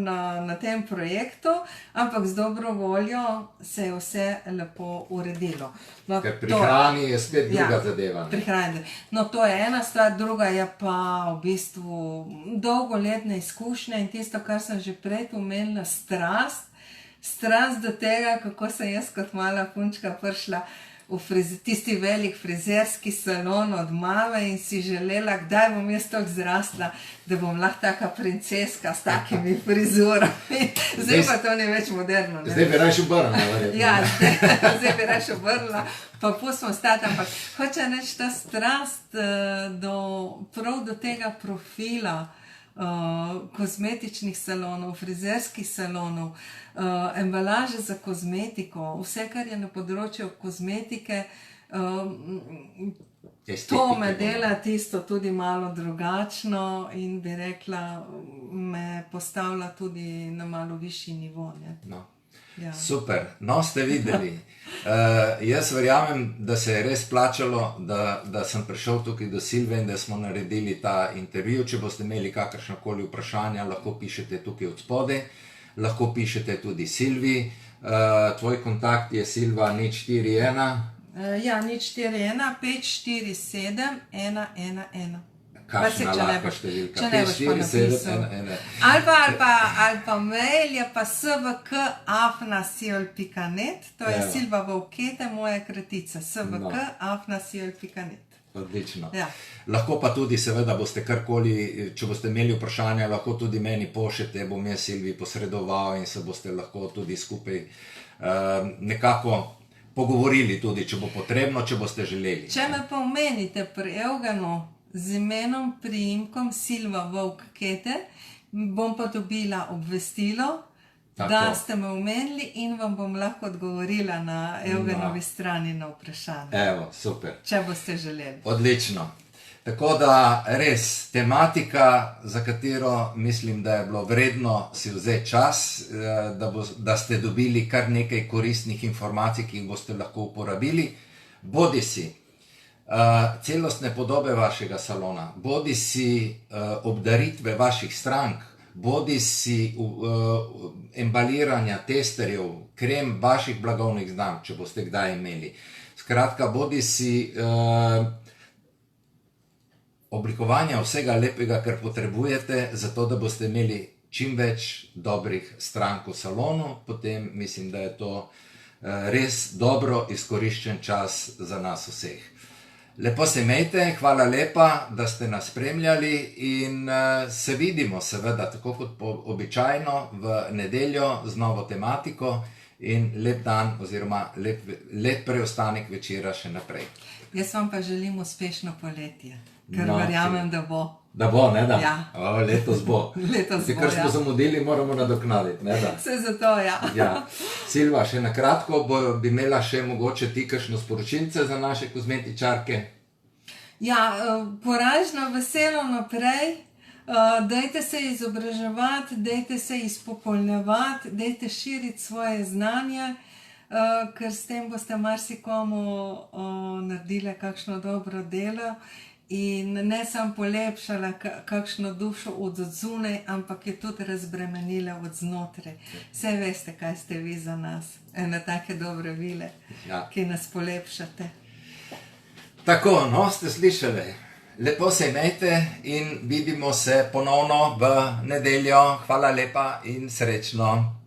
na tem projektu, ampak z dobro voljo se je vse lepo uredilo. No, Ker pri hrani je spet druga zadeva. Pri hrani. No, to je ena stvar, druga je pa v bistvu dolgoletne izkušnje in tisto, kar sem že prej omenila, strast do tega, kako sem jaz kot mala punčka prišla v tisti velik frizerski salon od mame in si želela, kdaj bom jaz toliko zrasla, da bom lahko taka princeska s takimi frizurami. Zdaj pa to ni več moderno. Ne? Zdaj bi raje obrnila, verjetno. Ja, zdaj bi raje obrnila, pa pustimo stati, ampak hoče reči ta strast prav do tega profila kozmetičnih salonov, frizerskih salonov, embalaže za kozmetiko, vse, kar je na področju kozmetike, to me dela tisto tudi malo drugačno in bi rekla, me postavlja tudi na malo višji nivo. Ne? No. Ja. Super, no ste videli. Jaz verjamem, da se je res plačalo, da sem prišel tukaj do Silve in da smo naredili ta intervju. Če boste imeli kakršnakoli vprašanja, lahko pišete tukaj od spodaj, lahko pišete tudi Silvi. Tvoj kontakt je Silva 041. Ja, 041 547 111. Kakšna lahka številka? Če ne boš pa napisal. Ali pa mail je pa svk@siol.net, to je Silva Vovkete, moja kratica, svk@siol.net. Odlično. Ja. Lahko pa tudi, seveda, boste karkoli, če boste imeli vprašanja, lahko tudi meni pošljete, bom jaz Silvi posredoval in se boste lahko tudi skupaj nekako pogovorili tudi, če bo potrebno, če boste želeli. Če me pa omenite pri Evgenu z imenom, priimkom Silva Vovkete, bom pa dobila obvestilo, da ste me omenili in vam bom lahko odgovorila na Evgenovi strani na vprašanje. Evo, super. Če boste želeli. Odlično. Tako da res tematika, za katero mislim, da je bilo vredno si vzeti čas, da ste dobili kar nekaj koristnih informacij, ki jih boste lahko uporabili, bodisi celostne podobe vašega salona, bodisi obdaritve vaših strank, bodisi embaliranja testerjev, krem vaših blagovnih znamk, če boste kdaj imeli. Skratka, bodisi oblikovanja vsega lepega, kar potrebujete, zato da boste imeli čim več dobrih strank v salonu, potem mislim, da je to res dobro izkoriščen čas za nas vseh. Lepo se imejte, hvala lepa, da ste nas spremljali in se vidimo seveda, tako kot običajno, v nedeljo z novo tematiko in lep dan oziroma lep preostanek večera še naprej. Jaz vam pa želim uspešno poletje, ker verjamem, da bo. Da bo, ne da? Ja. Letos bo. Letos bo, kar smo zamudili, moramo nadoknaditi, ne da? Vse zato, ja. Ja. Silva, še na kratko, bi imela še mogoče ti kakšno sporočilce za naše kozmetičarke? Ja, poražno veselo naprej, dajte se izobraževati, dajte se izpopolnjevati, dajte širiti svoje znanje, ker s tem boste marsikomu naredili kakšno dobro delo in ne samo polepšala kakšno dušo od zunaj, ampak je tudi razbremenila od znotraj. Vse veste, kaj ste vi za nas, ene take dobre vile, ki nas polepšate. Tako, no, ste slišali. Lepo se imejte in vidimo se ponovno v nedeljo. Hvala lepa in srečno.